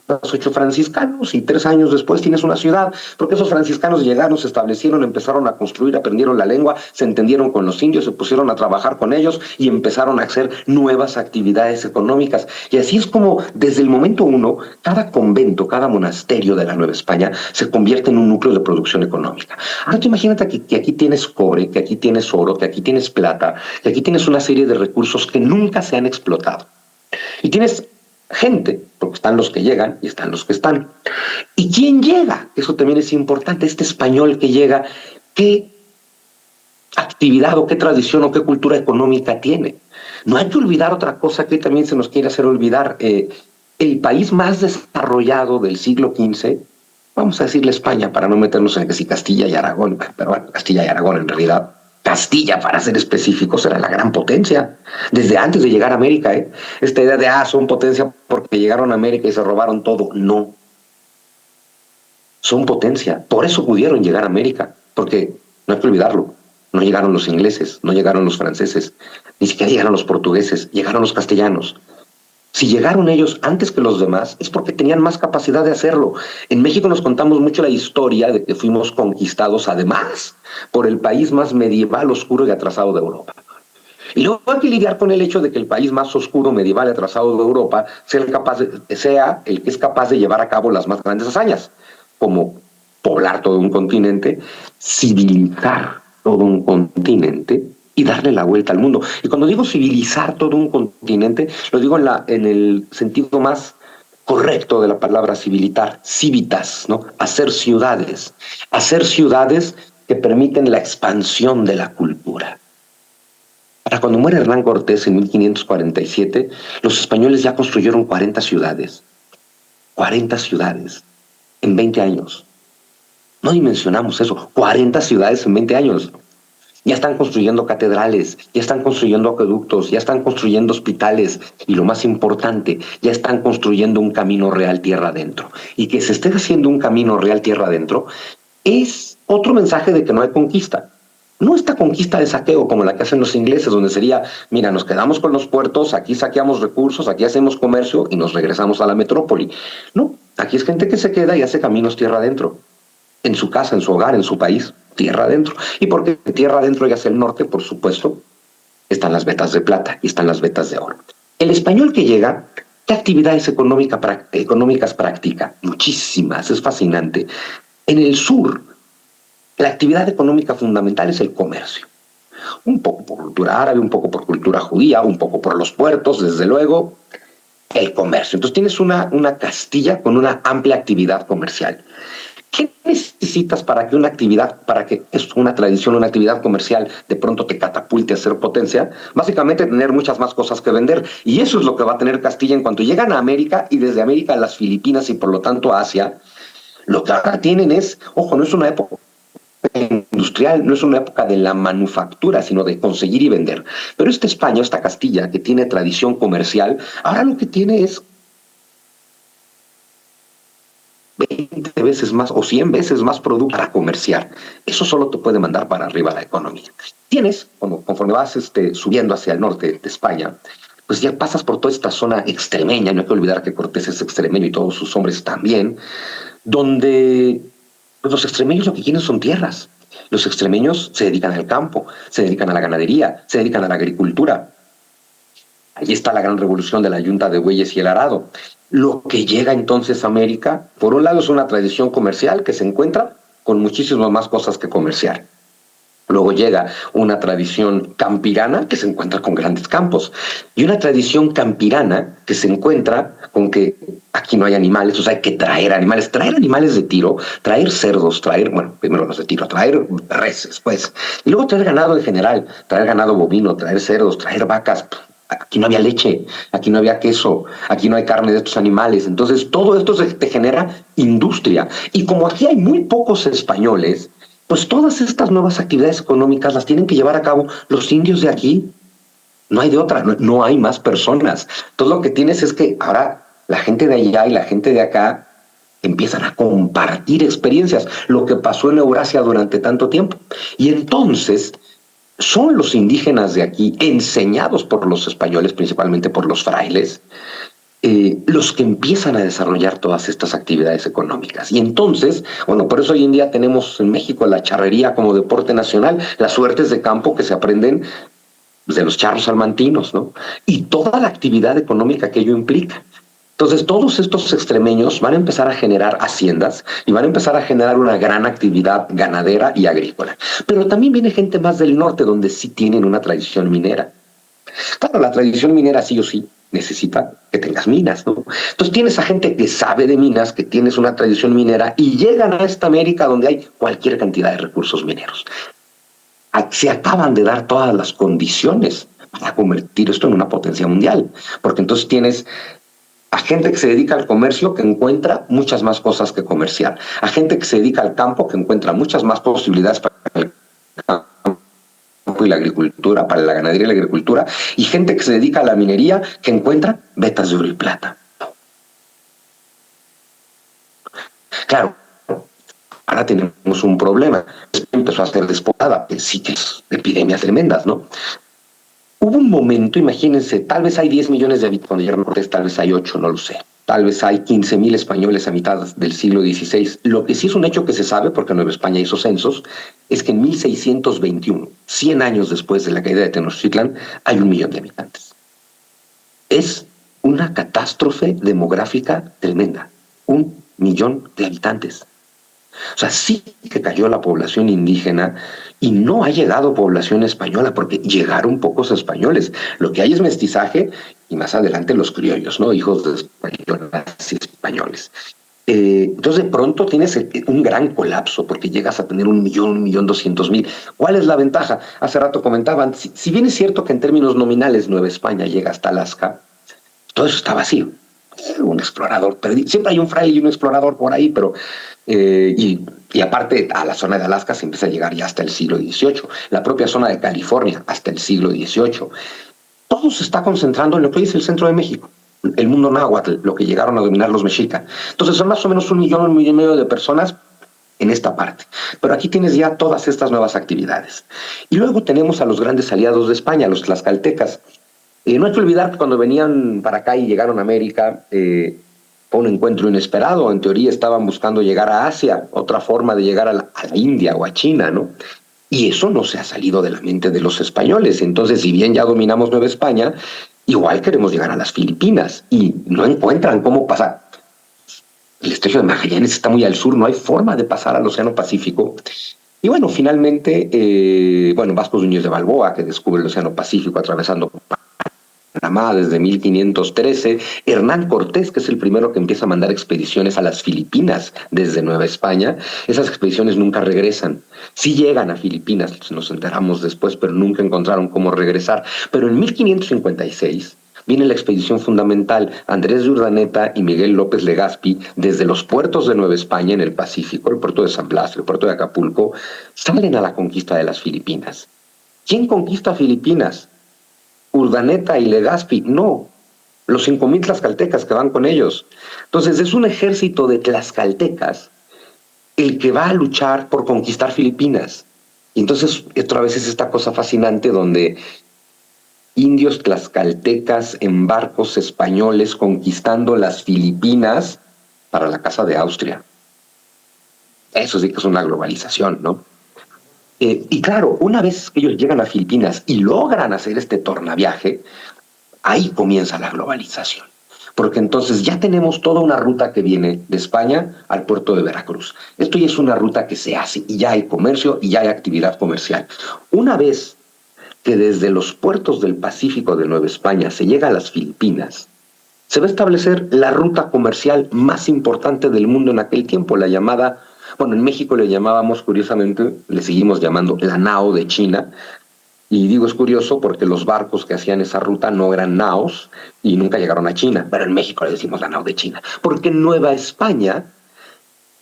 8 franciscanos y 3 años después tienes una ciudad, porque esos franciscanos llegaron, se establecieron, empezaron a construir, aprendieron la lengua, se entendieron con los indios, se pusieron a trabajar con ellos y empezaron a hacer nuevas actividades económicas. Y así es como desde el momento uno, cada convento, cada monasterio de la Nueva España se convierte en un núcleo de producción económica. Ahora tú imagínate que aquí tienes cobre, que aquí tienes oro, que aquí tienes plata, que aquí tienes una serie de recursos que nunca se han explotado. Y tienes gente, porque están los que llegan y están los que están. ¿Y quién llega? Eso también es importante. Este español que llega, ¿qué actividad o qué tradición o qué cultura económica tiene? No hay que olvidar otra cosa que también se nos quiere hacer olvidar. El país más desarrollado del siglo XV, vamos a decirle España para no meternos en que si Castilla y Aragón, pero bueno, Castilla y Aragón en realidad, Castilla, para ser específicos, era la gran potencia, desde antes de llegar a América. Esta idea de, son potencia porque llegaron a América y se robaron todo. No, son potencia. Por eso pudieron llegar a América, porque no hay que olvidarlo. No llegaron los ingleses, no llegaron los franceses, ni siquiera llegaron los portugueses, llegaron los castellanos. Si llegaron ellos antes que los demás, es porque tenían más capacidad de hacerlo. En México nos contamos mucho la historia de que fuimos conquistados, además, por el país más medieval, oscuro y atrasado de Europa. Y luego hay que lidiar con el hecho de que el país más oscuro, medieval y atrasado de Europa sea el que es capaz de llevar a cabo las más grandes hazañas, como poblar todo un continente, civilizar todo un continente y darle la vuelta al mundo. Y cuando digo civilizar todo un continente, lo digo en el sentido más correcto de la palabra civilitar, civitas, ¿no? Hacer ciudades que permiten la expansión de la cultura. Para cuando muere Hernán Cortés en 1547, los españoles ya construyeron 40 ciudades. 40 ciudades en 20 años. No dimensionamos eso, 40 ciudades en 20 años. Ya están construyendo catedrales, ya están construyendo acueductos, ya están construyendo hospitales y lo más importante, ya están construyendo un camino real tierra adentro. Y que se esté haciendo un camino real tierra adentro es otro mensaje de que no hay conquista. No esta conquista de saqueo como la que hacen los ingleses, donde sería, mira, nos quedamos con los puertos, aquí saqueamos recursos, aquí hacemos comercio y nos regresamos a la metrópoli. No, aquí es gente que se queda y hace caminos tierra adentro, en su casa, en su hogar, en su país, tierra adentro. Y porque tierra adentro y hacia el norte, por supuesto, están las vetas de plata y están las vetas de oro. El español que llega, ¿qué actividades económicas practica? Muchísimas, es fascinante. En el sur, la actividad económica fundamental es el comercio. Un poco por cultura árabe, un poco por cultura judía, un poco por los puertos, desde luego, el comercio. Entonces tienes una Castilla con una amplia actividad comercial. ¿Qué necesitas para que es una tradición, una actividad comercial de pronto te catapulte a ser potencia? Básicamente tener muchas más cosas que vender. Y eso es lo que va a tener Castilla en cuanto llegan a América y desde América a las Filipinas y por lo tanto a Asia. Lo que ahora tienen es, ojo, no es una época industrial, no es una época de la manufactura, sino de conseguir y vender. Pero esta España, esta Castilla, que tiene tradición comercial, ahora lo que tiene es 20 20 veces más o 100 veces más producto para comerciar. Eso solo te puede mandar para arriba la economía. Tienes, conforme vas subiendo hacia el norte de España, pues ya pasas por toda esta zona extremeña, no hay que olvidar que Cortés es extremeño y todos sus hombres también, donde pues, los extremeños lo que quieren son tierras. Los extremeños se dedican al campo, se dedican a la ganadería, se dedican a la agricultura. Allí está la gran revolución de la yunta de bueyes y el arado. Lo que llega entonces a América, por un lado es una tradición comercial que se encuentra con muchísimas más cosas que comerciar. Luego llega una tradición campirana que se encuentra con grandes campos y una tradición campirana que se encuentra con que aquí no hay animales, o sea, hay que traer animales de tiro, traer cerdos, primero los de tiro, traer reses, pues, y luego traer ganado en general, traer ganado bovino, traer cerdos, traer vacas. Aquí no había leche, aquí no había queso, aquí no hay carne de estos animales. Entonces, todo esto te genera industria. Y como aquí hay muy pocos españoles, pues todas estas nuevas actividades económicas las tienen que llevar a cabo los indios de aquí. No hay de otra, no hay más personas. Todo lo que tienes es que ahora la gente de allá y la gente de acá empiezan a compartir experiencias, lo que pasó en Eurasia durante tanto tiempo. Y entonces son los indígenas de aquí, enseñados por los españoles, principalmente por los frailes, los que empiezan a desarrollar todas estas actividades económicas. Y entonces, bueno, por eso hoy en día tenemos en México la charrería como deporte nacional, las suertes de campo que se aprenden de los charros salmantinos, ¿no? Y toda la actividad económica que ello implica. Entonces, todos estos extremeños van a empezar a generar haciendas y van a empezar a generar una gran actividad ganadera y agrícola. Pero también viene gente más del norte, donde sí tienen una tradición minera. Claro, la tradición minera sí o sí necesita que tengas minas, ¿no? Entonces tienes a gente que sabe de minas, que tienes una tradición minera y llegan a esta América donde hay cualquier cantidad de recursos mineros. Se acaban de dar todas las condiciones para convertir esto en una potencia mundial, porque entonces tienes a gente que se dedica al comercio que encuentra muchas más cosas que comerciar, a gente que se dedica al campo que encuentra muchas más posibilidades para el campo y la agricultura, para la ganadería y la agricultura, y gente que se dedica a la minería que encuentra vetas de oro y plata. Claro, ahora tenemos un problema. Empezó a ser despoblada, sitios, epidemias tremendas, ¿no? Hubo un momento, imagínense, tal vez hay 10 millones de habitantes cuando llegaron Cortés, tal vez hay 8, no lo sé. Tal vez hay 15.000 españoles a mitad del siglo XVI. Lo que sí es un hecho que se sabe, porque Nueva España hizo censos, es que en 1621, 100 años después de la caída de Tenochtitlan, hay 1 millón de habitantes. Es una catástrofe demográfica tremenda. 1 millón de habitantes. O sea, sí que cayó la población indígena y no ha llegado población española porque llegaron pocos españoles. Lo que hay es mestizaje y más adelante los criollos, ¿no? Hijos de españolas y españoles. Entonces de pronto tienes un gran colapso porque llegas a tener 1.200.000. ¿Cuál es la ventaja? Hace rato comentaban, si bien es cierto que en términos nominales Nueva España llega hasta Alaska, todo eso está vacío. Un explorador perdido. Siempre hay un fraile y un explorador por ahí, pero y aparte a la zona de Alaska se empieza a llegar ya hasta el siglo XVIII, la propia zona de California hasta el siglo XVIII. Todo se está concentrando en lo que hoy es el centro de México, el mundo náhuatl, lo que llegaron a dominar los mexicas. Entonces son más o menos 1 millón, 1,5 millones de personas en esta parte. Pero aquí tienes ya todas estas nuevas actividades. Y luego tenemos a los grandes aliados de España, los tlaxcaltecas. No hay que olvidar que cuando venían para acá y llegaron a América, fue un encuentro inesperado. En teoría estaban buscando llegar a Asia, otra forma de llegar a la India o a China, ¿no? Y eso no se ha salido de la mente de los españoles. Entonces, si bien ya dominamos Nueva España, igual queremos llegar a las Filipinas y no encuentran cómo pasar. El estrecho de Magallanes está muy al sur, no hay forma de pasar al Océano Pacífico. Y bueno, finalmente, Vasco Núñez de Balboa, que descubre el Océano Pacífico atravesando Panamá desde 1513, Hernán Cortés, que es el primero que empieza a mandar expediciones a las Filipinas desde Nueva España. Esas expediciones nunca regresan. Sí llegan a Filipinas, nos enteramos después, pero nunca encontraron cómo regresar. Pero en 1556 viene la expedición fundamental, Andrés de Urdaneta y Miguel López Legazpi, desde los puertos de Nueva España en el Pacífico, el puerto de San Blas, el puerto de Acapulco, salen a la conquista de las Filipinas. ¿Quién conquista Filipinas? Urdaneta y Legazpi, no, los 5.000 tlaxcaltecas que van con ellos. Entonces es un ejército de tlaxcaltecas el que va a luchar por conquistar Filipinas. Y entonces, otra vez es esta cosa fascinante donde indios tlaxcaltecas en barcos españoles conquistando las Filipinas para la casa de Austria. Eso sí que es una globalización, ¿no? Y claro, una vez que ellos llegan a Filipinas y logran hacer este tornaviaje, ahí comienza la globalización. Porque entonces ya tenemos toda una ruta que viene de España al puerto de Veracruz. Esto ya es una ruta que se hace y ya hay comercio y ya hay actividad comercial. Una vez que desde los puertos del Pacífico de Nueva España se llega a las Filipinas, se va a establecer la ruta comercial más importante del mundo en aquel tiempo, la llamada, bueno, en México le llamábamos, curiosamente, le seguimos llamando la Nao de China. Y digo, es curioso porque los barcos que hacían esa ruta no eran naos y nunca llegaron a China, pero en México le decimos la Nao de China, porque en Nueva España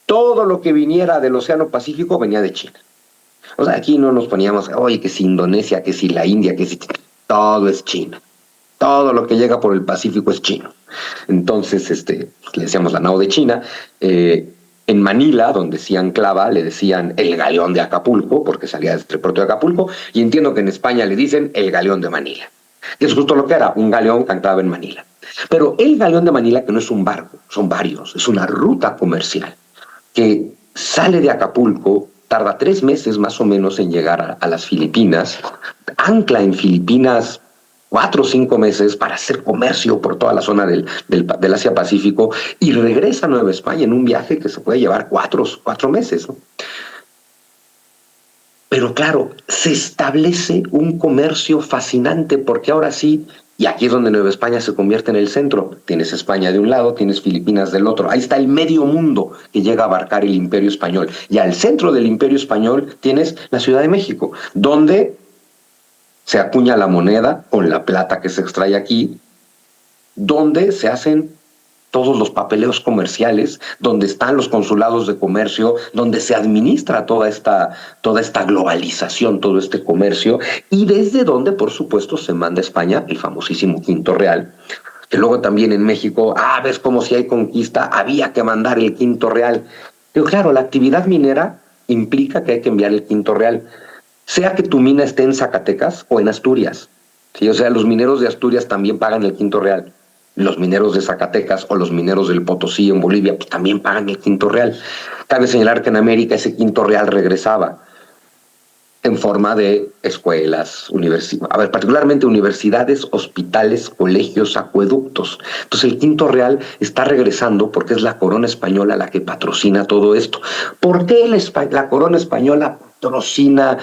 todo lo que viniera del Océano Pacífico venía de China. O sea, aquí no nos poníamos, oye, que si Indonesia, que si la India, que si... Todo es China. Todo lo que llega por el Pacífico es chino. Entonces, le decíamos la Nao de China. En Manila, donde se anclaba, le decían el galeón de Acapulco, porque salía desde el puerto de Acapulco, y entiendo que en España le dicen el galeón de Manila. Y es justo lo que era, un galeón que anclaba en Manila. Pero el galeón de Manila, que no es un barco, son varios, es una ruta comercial que sale de Acapulco, tarda 3 meses más o menos en llegar a las Filipinas, ancla en Filipinas 4 o 5 meses para hacer comercio por toda la zona del Asia-Pacífico y regresa a Nueva España en un viaje que se puede llevar 4 meses, ¿no? Pero claro, se establece un comercio fascinante porque ahora sí, y aquí es donde Nueva España se convierte en el centro. Tienes España de un lado, tienes Filipinas del otro. Ahí está el medio mundo que llega a abarcar el Imperio Español. Y al centro del Imperio Español tienes la Ciudad de México, donde se acuña la moneda con la plata que se extrae aquí, donde se hacen todos los papeleos comerciales, donde están los consulados de comercio, donde se administra toda esta globalización, todo este comercio, y desde donde, por supuesto, se manda a España el famosísimo Quinto Real, que luego también en México, ves como si hay conquista, había que mandar el Quinto Real. Pero claro, la actividad minera implica que hay que enviar el Quinto Real, sea que tu mina esté en Zacatecas o en Asturias. ¿Sí? O sea, los mineros de Asturias también pagan el Quinto Real. Los mineros de Zacatecas o los mineros del Potosí en Bolivia pues también pagan el Quinto Real. Cabe señalar que en América ese Quinto Real regresaba en forma de escuelas, particularmente universidades, hospitales, colegios, acueductos. Entonces el Quinto Real está regresando porque es la corona española la que patrocina todo esto. ¿Por qué la corona española patrocina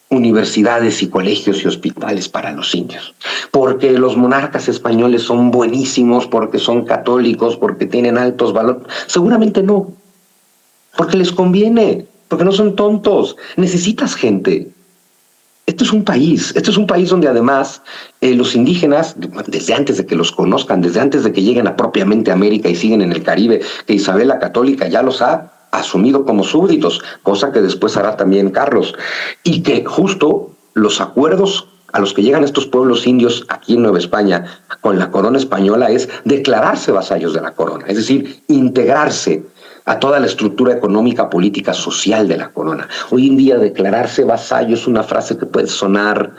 universidades y colegios y hospitales para los indios? Porque los monarcas españoles son buenísimos, porque son católicos, porque tienen altos valores. Seguramente no, porque les conviene, porque no son tontos. Necesitas gente. Esto es un país donde además los indígenas, desde antes de que los conozcan, desde antes de que lleguen a propiamente América y siguen en el Caribe, que Isabel la Católica ya los ha asumido como súbditos, cosa que después hará también Carlos, y que justo los acuerdos a los que llegan estos pueblos indios aquí en Nueva España con la corona española es declararse vasallos de la corona, es decir, integrarse a toda la estructura económica, política, social de la corona. Hoy en día declararse vasallo es una frase que puede sonar,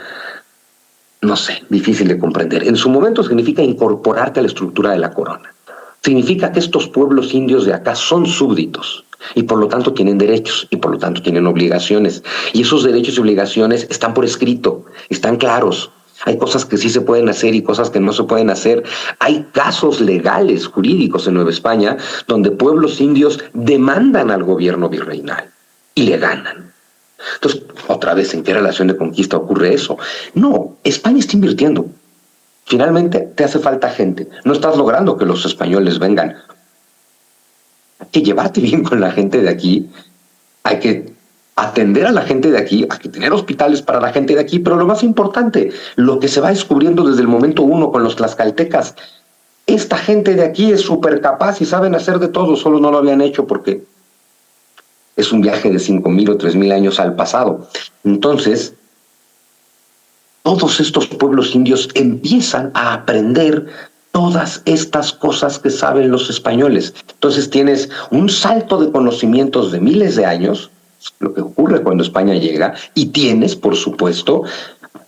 no sé, difícil de comprender. En su momento significa incorporarte a la estructura de la corona. Significa que estos pueblos indios de acá son súbditos y por lo tanto tienen derechos y por lo tanto tienen obligaciones. Y esos derechos y obligaciones están por escrito, están claros. Hay cosas que sí se pueden hacer y cosas que no se pueden hacer. Hay casos legales, jurídicos en Nueva España, donde pueblos indios demandan al gobierno virreinal y le ganan. Entonces, otra vez, ¿en qué relación de conquista ocurre eso? No, España está invirtiendo. Finalmente, te hace falta gente. No estás logrando que los españoles vengan. Hay que llevarte bien con la gente de aquí. Hay que atender a la gente de aquí, hay que tener hospitales para la gente de aquí, pero lo más importante, lo que se va descubriendo desde el momento 1 con los tlaxcaltecas, esta gente de aquí es súper capaz y saben hacer de todo, solo no lo habían hecho porque es un viaje de 5,000 o 3,000 años al pasado. Entonces, todos estos pueblos indios empiezan a aprender todas estas cosas que saben los españoles. Entonces tienes un salto de conocimientos de miles de años, lo que ocurre cuando España llega, y tienes, por supuesto,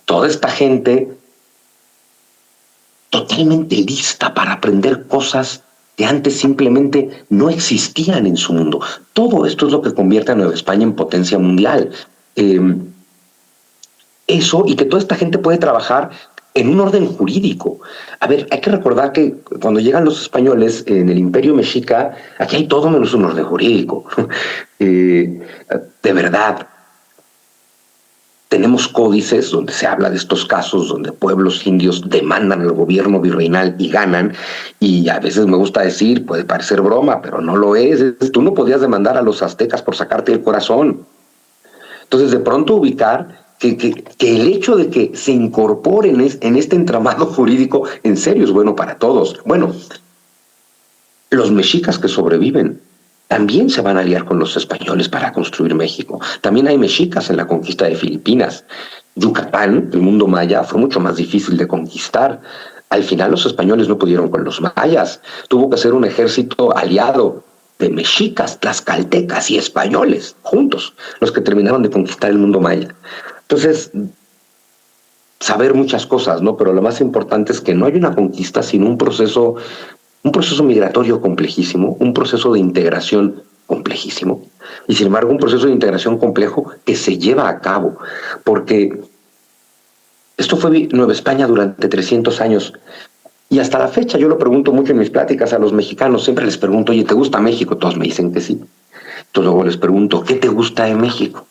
toda esta gente totalmente lista para aprender cosas que antes simplemente no existían en su mundo. Todo esto es lo que convierte a Nueva España en potencia mundial. Eso, y que toda esta gente puede trabajar en un orden jurídico. A ver, hay que recordar que cuando llegan los españoles en el Imperio Mexica, aquí hay todo menos un orden jurídico. De verdad, tenemos códices donde se habla de estos casos, donde pueblos indios demandan al gobierno virreinal y ganan, y a veces me gusta decir, puede parecer broma, pero no lo es. Tú no podías demandar a los aztecas por sacarte el corazón. Entonces, de pronto ubicar que el hecho de que se incorporen en este entramado jurídico, en serio es bueno para todos. Bueno, los mexicas que sobreviven también se van a aliar con los españoles para construir México. También hay mexicas en la conquista de Filipinas. Yucatán, el mundo maya, fue mucho más difícil de conquistar. Al final los españoles no pudieron con los mayas. Tuvo que ser un ejército aliado de mexicas, tlaxcaltecas y españoles, juntos, los que terminaron de conquistar el mundo maya. Entonces, saber muchas cosas, ¿no? Pero lo más importante es que no hay una conquista sin un proceso migratorio complejísimo, un proceso de integración complejísimo, y sin embargo un proceso de integración complejo que se lleva a cabo, porque esto fue Nueva España durante 300 años, y hasta la fecha yo lo pregunto mucho en mis pláticas a los mexicanos, siempre les pregunto, oye, ¿te gusta México? Todos me dicen que sí. Entonces luego les pregunto, ¿qué te gusta de México?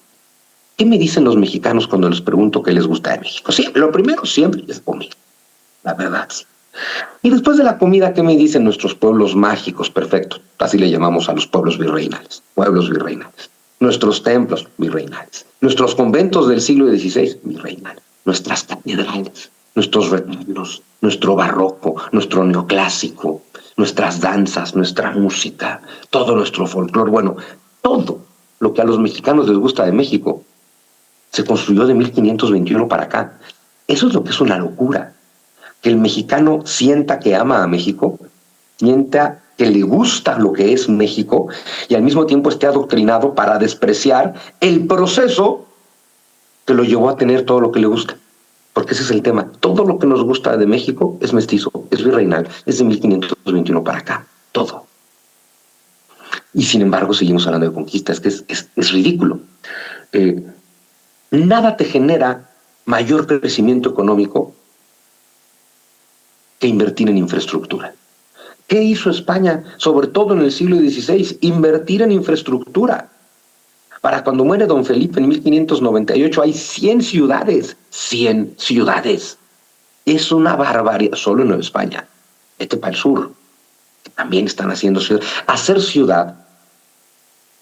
¿Qué me dicen los mexicanos cuando les pregunto qué les gusta de México? Sí, lo primero siempre es comida, la verdad, sí. Y después de la comida, ¿qué me dicen nuestros pueblos mágicos? Perfecto, así le llamamos a los pueblos virreinales, nuestros templos virreinales, nuestros conventos del siglo XVI virreinales, nuestras catedrales, nuestros retablos, nuestro barroco, nuestro neoclásico, nuestras danzas, nuestra música, todo nuestro folclore. Bueno, todo lo que a los mexicanos les gusta de México se construyó de 1521 para acá. Eso es lo que es una locura. Que el mexicano sienta que ama a México, sienta que le gusta lo que es México y al mismo tiempo esté adoctrinado para despreciar el proceso que lo llevó a tener todo lo que le gusta. Porque ese es el tema. Todo lo que nos gusta de México es mestizo, es virreinal, es de 1521 para acá. Todo. Y sin embargo seguimos hablando de conquistas, que es ridículo. Nada te genera mayor crecimiento económico que invertir en infraestructura. ¿Qué hizo España, sobre todo en el siglo XVI? Invertir en infraestructura. Para cuando muere don Felipe en 1598 hay 100 ciudades. 100 ciudades. Es una barbaridad. Solo en Nueva España. Vete para el sur. También están haciendo ciudad. Hacer ciudad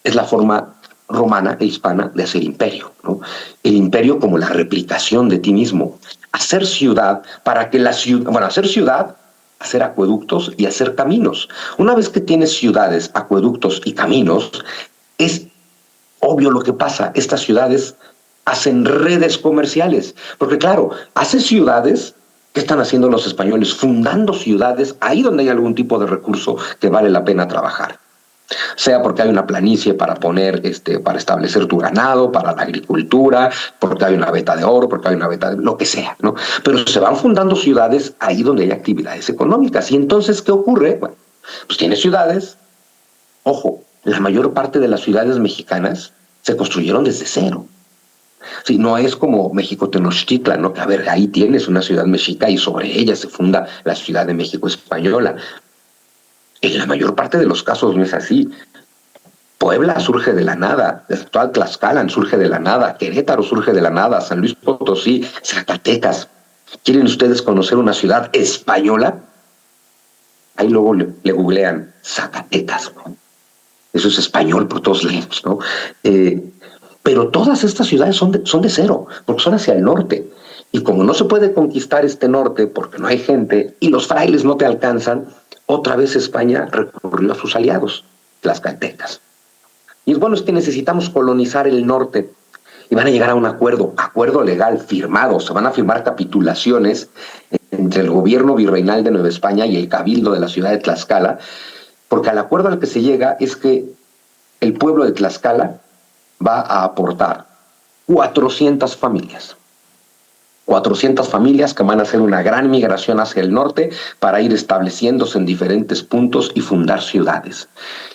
es la forma romana e hispana de hacer imperio, ¿no? El imperio como la replicación de ti mismo. Hacer ciudad para que la ciudad, bueno, hacer ciudad, hacer acueductos y hacer caminos. Una vez que tienes ciudades, acueductos y caminos, es obvio lo que pasa. Estas ciudades hacen redes comerciales, porque claro, haces ciudades. ¿Qué están haciendo los españoles? Fundando ciudades ahí donde hay algún tipo de recurso que vale la pena trabajar. Sea porque hay una planicie para poner, para establecer tu ganado, para la agricultura, porque hay una veta de oro, porque hay una veta de lo que sea, ¿no? Pero se van fundando ciudades ahí donde hay actividades económicas. Y entonces, ¿qué ocurre? Bueno, pues tienes ciudades. Ojo, la mayor parte de las ciudades mexicanas se construyeron desde cero. Sí, no es como México Tenochtitlan, ¿no? Que a ver, ahí tienes una ciudad mexica y sobre ella se funda la Ciudad de México española. En la mayor parte de los casos no es así. Puebla surge de la nada, el actual Tlaxcala surge de la nada, Querétaro surge de la nada, San Luis Potosí, Zacatecas. ¿Quieren ustedes conocer una ciudad española? Ahí luego le googlean Zacatecas, ¿no? Eso es español por todos lados, ¿no? Pero todas estas ciudades son de cero, porque son hacia el norte. Y como no se puede conquistar este norte porque no hay gente y los frailes no te alcanzan, otra vez España recurrió a sus aliados, las tlaxcaltecas. Y es bueno, es que necesitamos colonizar el norte y van a llegar a un acuerdo legal firmado, se van a firmar capitulaciones entre el gobierno virreinal de Nueva España y el cabildo de la ciudad de Tlaxcala, porque al acuerdo al que se llega es que el pueblo de Tlaxcala va a aportar 400 familias. 400 familias que van a hacer una gran migración hacia el norte para ir estableciéndose en diferentes puntos y fundar ciudades.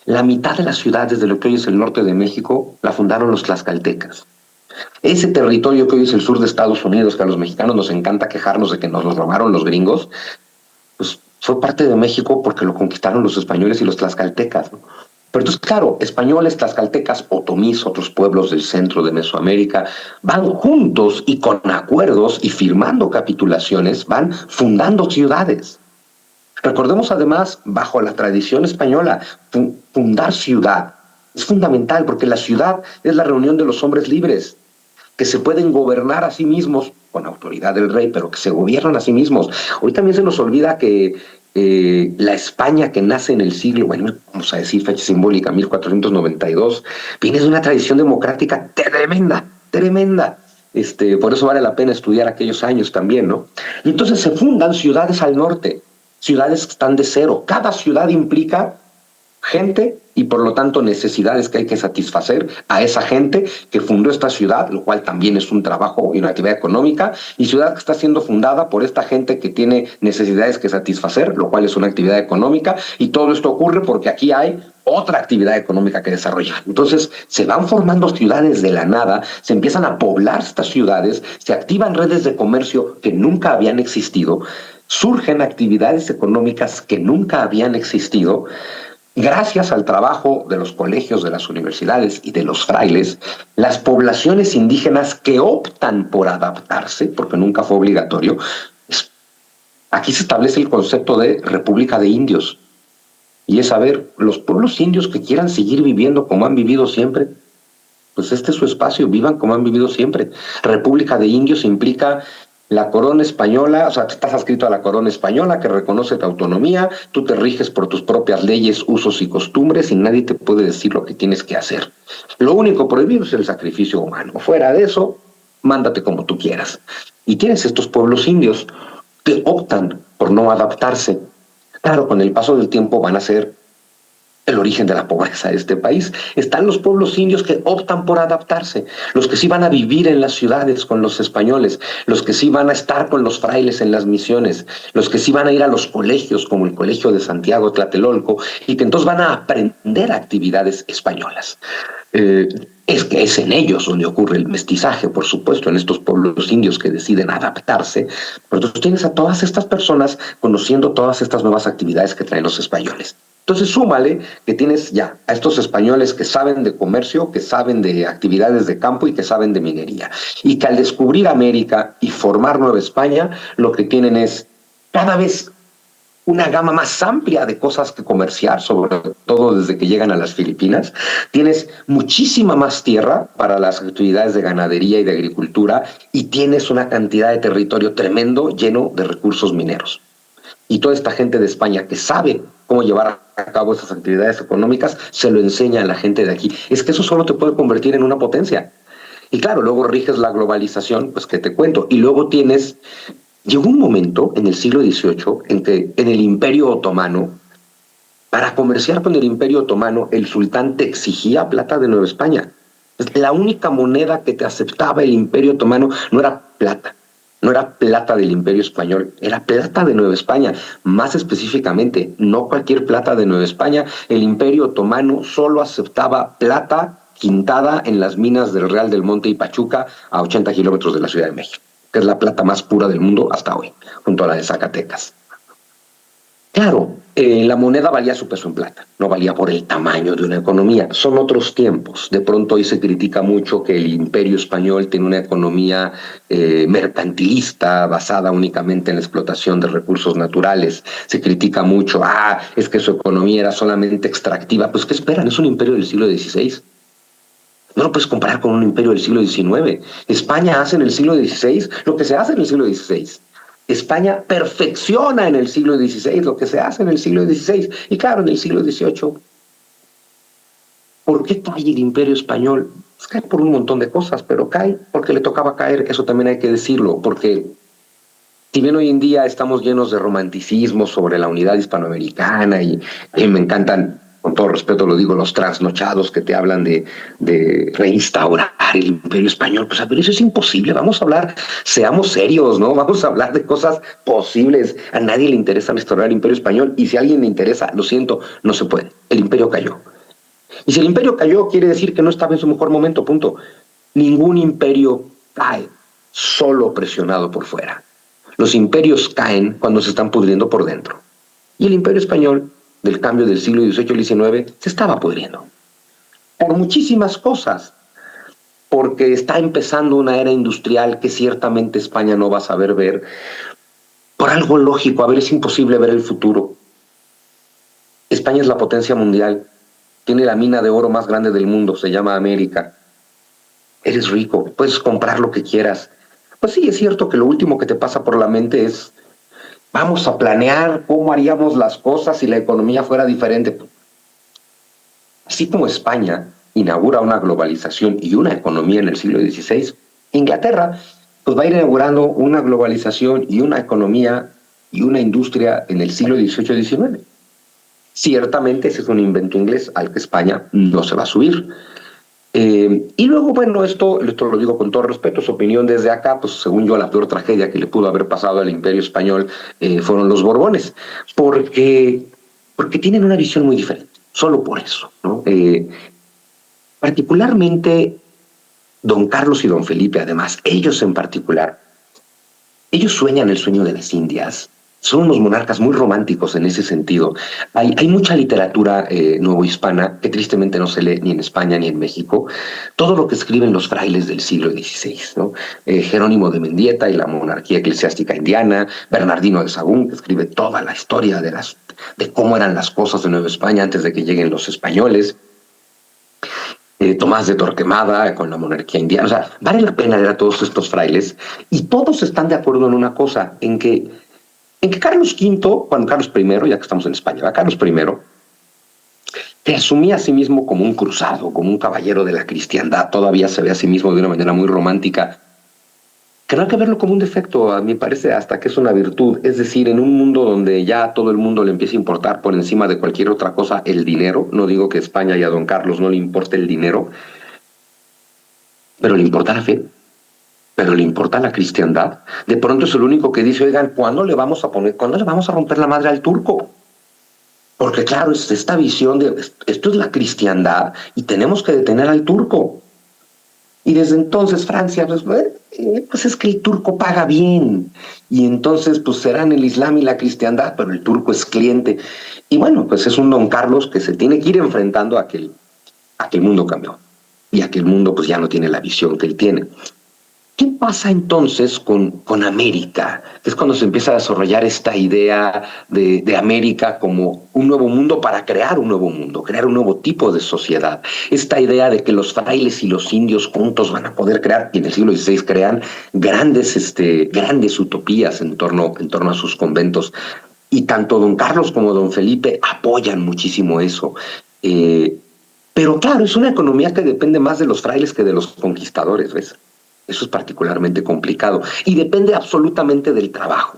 La mitad de las ciudades de lo que hoy es el norte de México la fundaron los tlaxcaltecas. Ese territorio que hoy es el sur de Estados Unidos, que a los mexicanos nos encanta quejarnos de que nos lo robaron los gringos, pues fue parte de México porque lo conquistaron los españoles y los tlaxcaltecas, ¿no? Pero entonces, claro, españoles, tlaxcaltecas, otomís, otros pueblos del centro de Mesoamérica, van juntos y con acuerdos y firmando capitulaciones, van fundando ciudades. Recordemos además, bajo la tradición española, fundar ciudad es fundamental porque la ciudad es la reunión de los hombres libres, que se pueden gobernar a sí mismos, con autoridad del rey, pero que se gobiernan a sí mismos. Hoy también se nos olvida que la España que nace en el siglo, bueno, vamos a decir fecha simbólica, 1492, viene de una tradición democrática tremenda, tremenda. Por eso vale la pena estudiar aquellos años también, ¿no? Y entonces se fundan ciudades al norte, ciudades que están de cero. Cada ciudad implica gente y por lo tanto necesidades que hay que satisfacer a esa gente que fundó esta ciudad, lo cual también es un trabajo y una actividad económica, y ciudad que está siendo fundada por esta gente que tiene necesidades que satisfacer, lo cual es una actividad económica, y todo esto ocurre porque aquí hay otra actividad económica que desarrollar. Entonces se van formando ciudades de la nada, se empiezan a poblar estas ciudades, se activan redes de comercio que nunca habían existido, surgen actividades económicas que nunca habían existido. Gracias al trabajo de los colegios, de las universidades y de los frailes, las poblaciones indígenas que optan por adaptarse, porque nunca fue obligatorio, aquí se establece el concepto de República de Indios. Y es, a ver, los pueblos indios que quieran seguir viviendo como han vivido siempre, pues este es su espacio, vivan como han vivido siempre. República de Indios implica la corona española, o sea, estás adscrito a la corona española que reconoce tu autonomía, tú te riges por tus propias leyes, usos y costumbres y nadie te puede decir lo que tienes que hacer. Lo único prohibido es el sacrificio humano. Fuera de eso, mándate como tú quieras. Y tienes estos pueblos indios que optan por no adaptarse. Claro, con el paso del tiempo van a ser el origen de la pobreza de este país. Están los pueblos indios que optan por adaptarse, los que sí van a vivir en las ciudades con los españoles, los que sí van a estar con los frailes en las misiones, los que sí van a ir a los colegios como el Colegio de Santiago Tlatelolco y que entonces van a aprender actividades españolas. Es que es en ellos donde ocurre el mestizaje, por supuesto, en estos pueblos indios que deciden adaptarse. Pero entonces tienes a todas estas personas conociendo todas estas nuevas actividades que traen los españoles. Entonces súmale que tienes ya a estos españoles que saben de comercio, que saben de actividades de campo y que saben de minería. Y que al descubrir América y formar Nueva España, lo que tienen es cada vez una gama más amplia de cosas que comerciar, sobre todo desde que llegan a las Filipinas. Tienes muchísima más tierra para las actividades de ganadería y de agricultura y tienes una cantidad de territorio tremendo lleno de recursos mineros. Y toda esta gente de España que sabe cómo llevar a cabo esas actividades económicas, se lo enseña a la gente de aquí. Es que eso solo te puede convertir en una potencia. Y claro, luego riges la globalización, pues que te cuento. Y luego llegó un momento en el siglo XVIII en que en el Imperio Otomano, para comerciar con el Imperio Otomano, el sultán te exigía plata de Nueva España. La única moneda que te aceptaba el Imperio Otomano no era plata. No era plata del Imperio Español, era plata de Nueva España. Más específicamente, no cualquier plata de Nueva España. El Imperio Otomano solo aceptaba plata quintada en las minas del Real del Monte y Pachuca, a 80 kilómetros de la Ciudad de México, que es la plata más pura del mundo hasta hoy, junto a la de Zacatecas. Claro, la moneda valía su peso en plata, no valía por el tamaño de una economía. Son otros tiempos. De pronto hoy se critica mucho que el Imperio Español tiene una economía mercantilista basada únicamente en la explotación de recursos naturales. Se critica mucho, es que su economía era solamente extractiva. Pues, ¿qué esperan? Es un imperio del siglo XVI. No lo puedes comparar con un imperio del siglo XIX. España hace en el siglo XVI lo que se hace en el siglo XVI. España perfecciona en el siglo XVI lo que se hace en el siglo XVI. Y claro, en el siglo XVIII, ¿por qué cae el Imperio Español? Pues cae por un montón de cosas, pero cae porque le tocaba caer, eso también hay que decirlo, porque Si bien hoy en día estamos llenos de romanticismo sobre la unidad hispanoamericana y me encantan, con todo respeto lo digo, los trasnochados que te hablan de reinstaurar el imperio español, pues a ver, eso es imposible, vamos a hablar, seamos serios, ¿no? Vamos a hablar de cosas posibles. A nadie le interesa restaurar el imperio español y si a alguien le interesa, lo siento, no se puede. El imperio cayó. Y si el imperio cayó, quiere decir que no estaba en su mejor momento, punto. Ningún imperio cae solo presionado por fuera. Los imperios caen cuando se están pudriendo por dentro. Y el imperio español, del cambio del siglo XVIII al XIX, se estaba pudriendo. Por muchísimas cosas. Porque está empezando una era industrial que ciertamente España no va a saber ver. Por algo lógico, a ver, es imposible ver el futuro. España es la potencia mundial. Tiene la mina de oro más grande del mundo, se llama América. Eres rico, puedes comprar lo que quieras. Pues sí, es cierto que lo último que te pasa por la mente es, vamos a planear cómo haríamos las cosas si la economía fuera diferente. Así como España inaugura una globalización y una economía en el siglo XVI, Inglaterra pues va a ir inaugurando una globalización y una economía y una industria en el siglo XVIII-XIX. Ciertamente ese es un invento inglés al que España no se va a subir. Y luego, bueno, esto lo digo con todo respeto, su opinión desde acá, pues según yo la peor tragedia que le pudo haber pasado al Imperio Español fueron los Borbones, porque tienen una visión muy diferente, solo por eso, ¿no? Particularmente don Carlos y don Felipe, además, ellos en particular, ellos sueñan el sueño de las Indias. Son unos monarcas muy románticos en ese sentido. Hay mucha literatura nuevohispana que tristemente no se lee ni en España ni en México. Todo lo que escriben los frailes del siglo XVI, ¿no? Jerónimo de Mendieta y la monarquía eclesiástica indiana, Bernardino de Sahagún, que escribe toda la historia de cómo eran las cosas de Nueva España antes de que lleguen los españoles. Tomás de Torquemada con la monarquía indiana. O sea, vale la pena leer a todos estos frailes y todos están de acuerdo en una cosa, en que Carlos V, cuando Carlos I, ya que estamos en España, ¿verdad? Carlos I, se asumía a sí mismo como un cruzado, como un caballero de la cristiandad, todavía se ve a sí mismo de una manera muy romántica, que no hay que verlo como un defecto, a mí me parece hasta que es una virtud, es decir, en un mundo donde ya a todo el mundo le empieza a importar por encima de cualquier otra cosa el dinero, no digo que a España y a don Carlos no le importe el dinero, pero le importa la fe, pero le importa la cristiandad. De pronto es el único que dice, oigan, ¿cuándo le vamos a romper la madre al turco? Porque claro, es esta visión de esto es la cristiandad y tenemos que detener al turco. Y desde entonces Francia, pues es que el turco paga bien. Y entonces pues serán el Islam y la cristiandad, pero el turco es cliente. Y bueno, pues es un don Carlos que se tiene que ir enfrentando a que el mundo cambió. Y a que el mundo pues ya no tiene la visión que él tiene. ¿Qué pasa entonces con América? Es cuando se empieza a desarrollar esta idea de América como un nuevo mundo para crear un nuevo mundo, crear un nuevo tipo de sociedad. Esta idea de que los frailes y los indios juntos van a poder crear, y en el siglo XVI crean grandes utopías en torno a sus conventos. Y tanto don Carlos como don Felipe apoyan muchísimo eso. Pero claro, es una economía que depende más de los frailes que de los conquistadores, ¿ves? Eso es particularmente complicado y depende absolutamente del trabajo.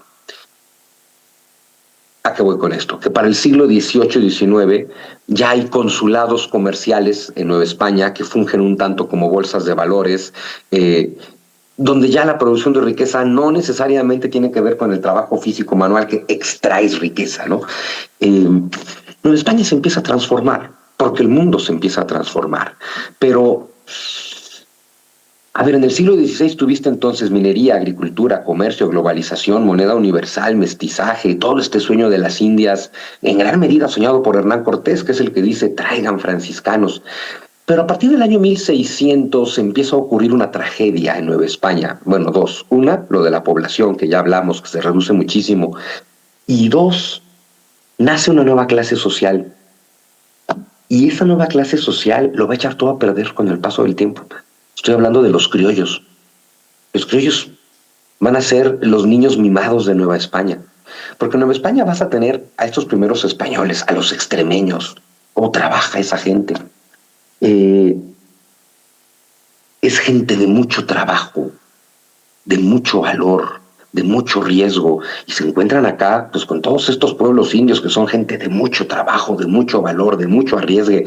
¿A qué voy con esto? Que para el siglo XVIII y XIX ya hay consulados comerciales en Nueva España que fungen un tanto como bolsas de valores, donde ya la producción de riqueza no necesariamente tiene que ver con el trabajo físico manual que extraes riqueza, ¿no? Nueva España se empieza a transformar, porque el mundo se empieza a transformar, pero a ver, en el siglo XVI tuviste entonces minería, agricultura, comercio, globalización, moneda universal, mestizaje, todo este sueño de las Indias, en gran medida soñado por Hernán Cortés, que es el que dice, traigan franciscanos. Pero a partir del año 1600 empieza a ocurrir una tragedia en Nueva España. Bueno, dos. Una, lo de la población, que ya hablamos, que se reduce muchísimo. Y dos, nace una nueva clase social. Y esa nueva clase social lo va a echar todo a perder con el paso del tiempo. Estoy hablando de los criollos. Los criollos van a ser los niños mimados de Nueva España. Porque en Nueva España vas a tener a estos primeros españoles, a los extremeños. ¿Cómo trabaja esa gente? Es gente de mucho trabajo, de mucho valor, de mucho riesgo, y se encuentran acá pues con todos estos pueblos indios que son gente de mucho trabajo, de mucho valor, de mucho arriesgue.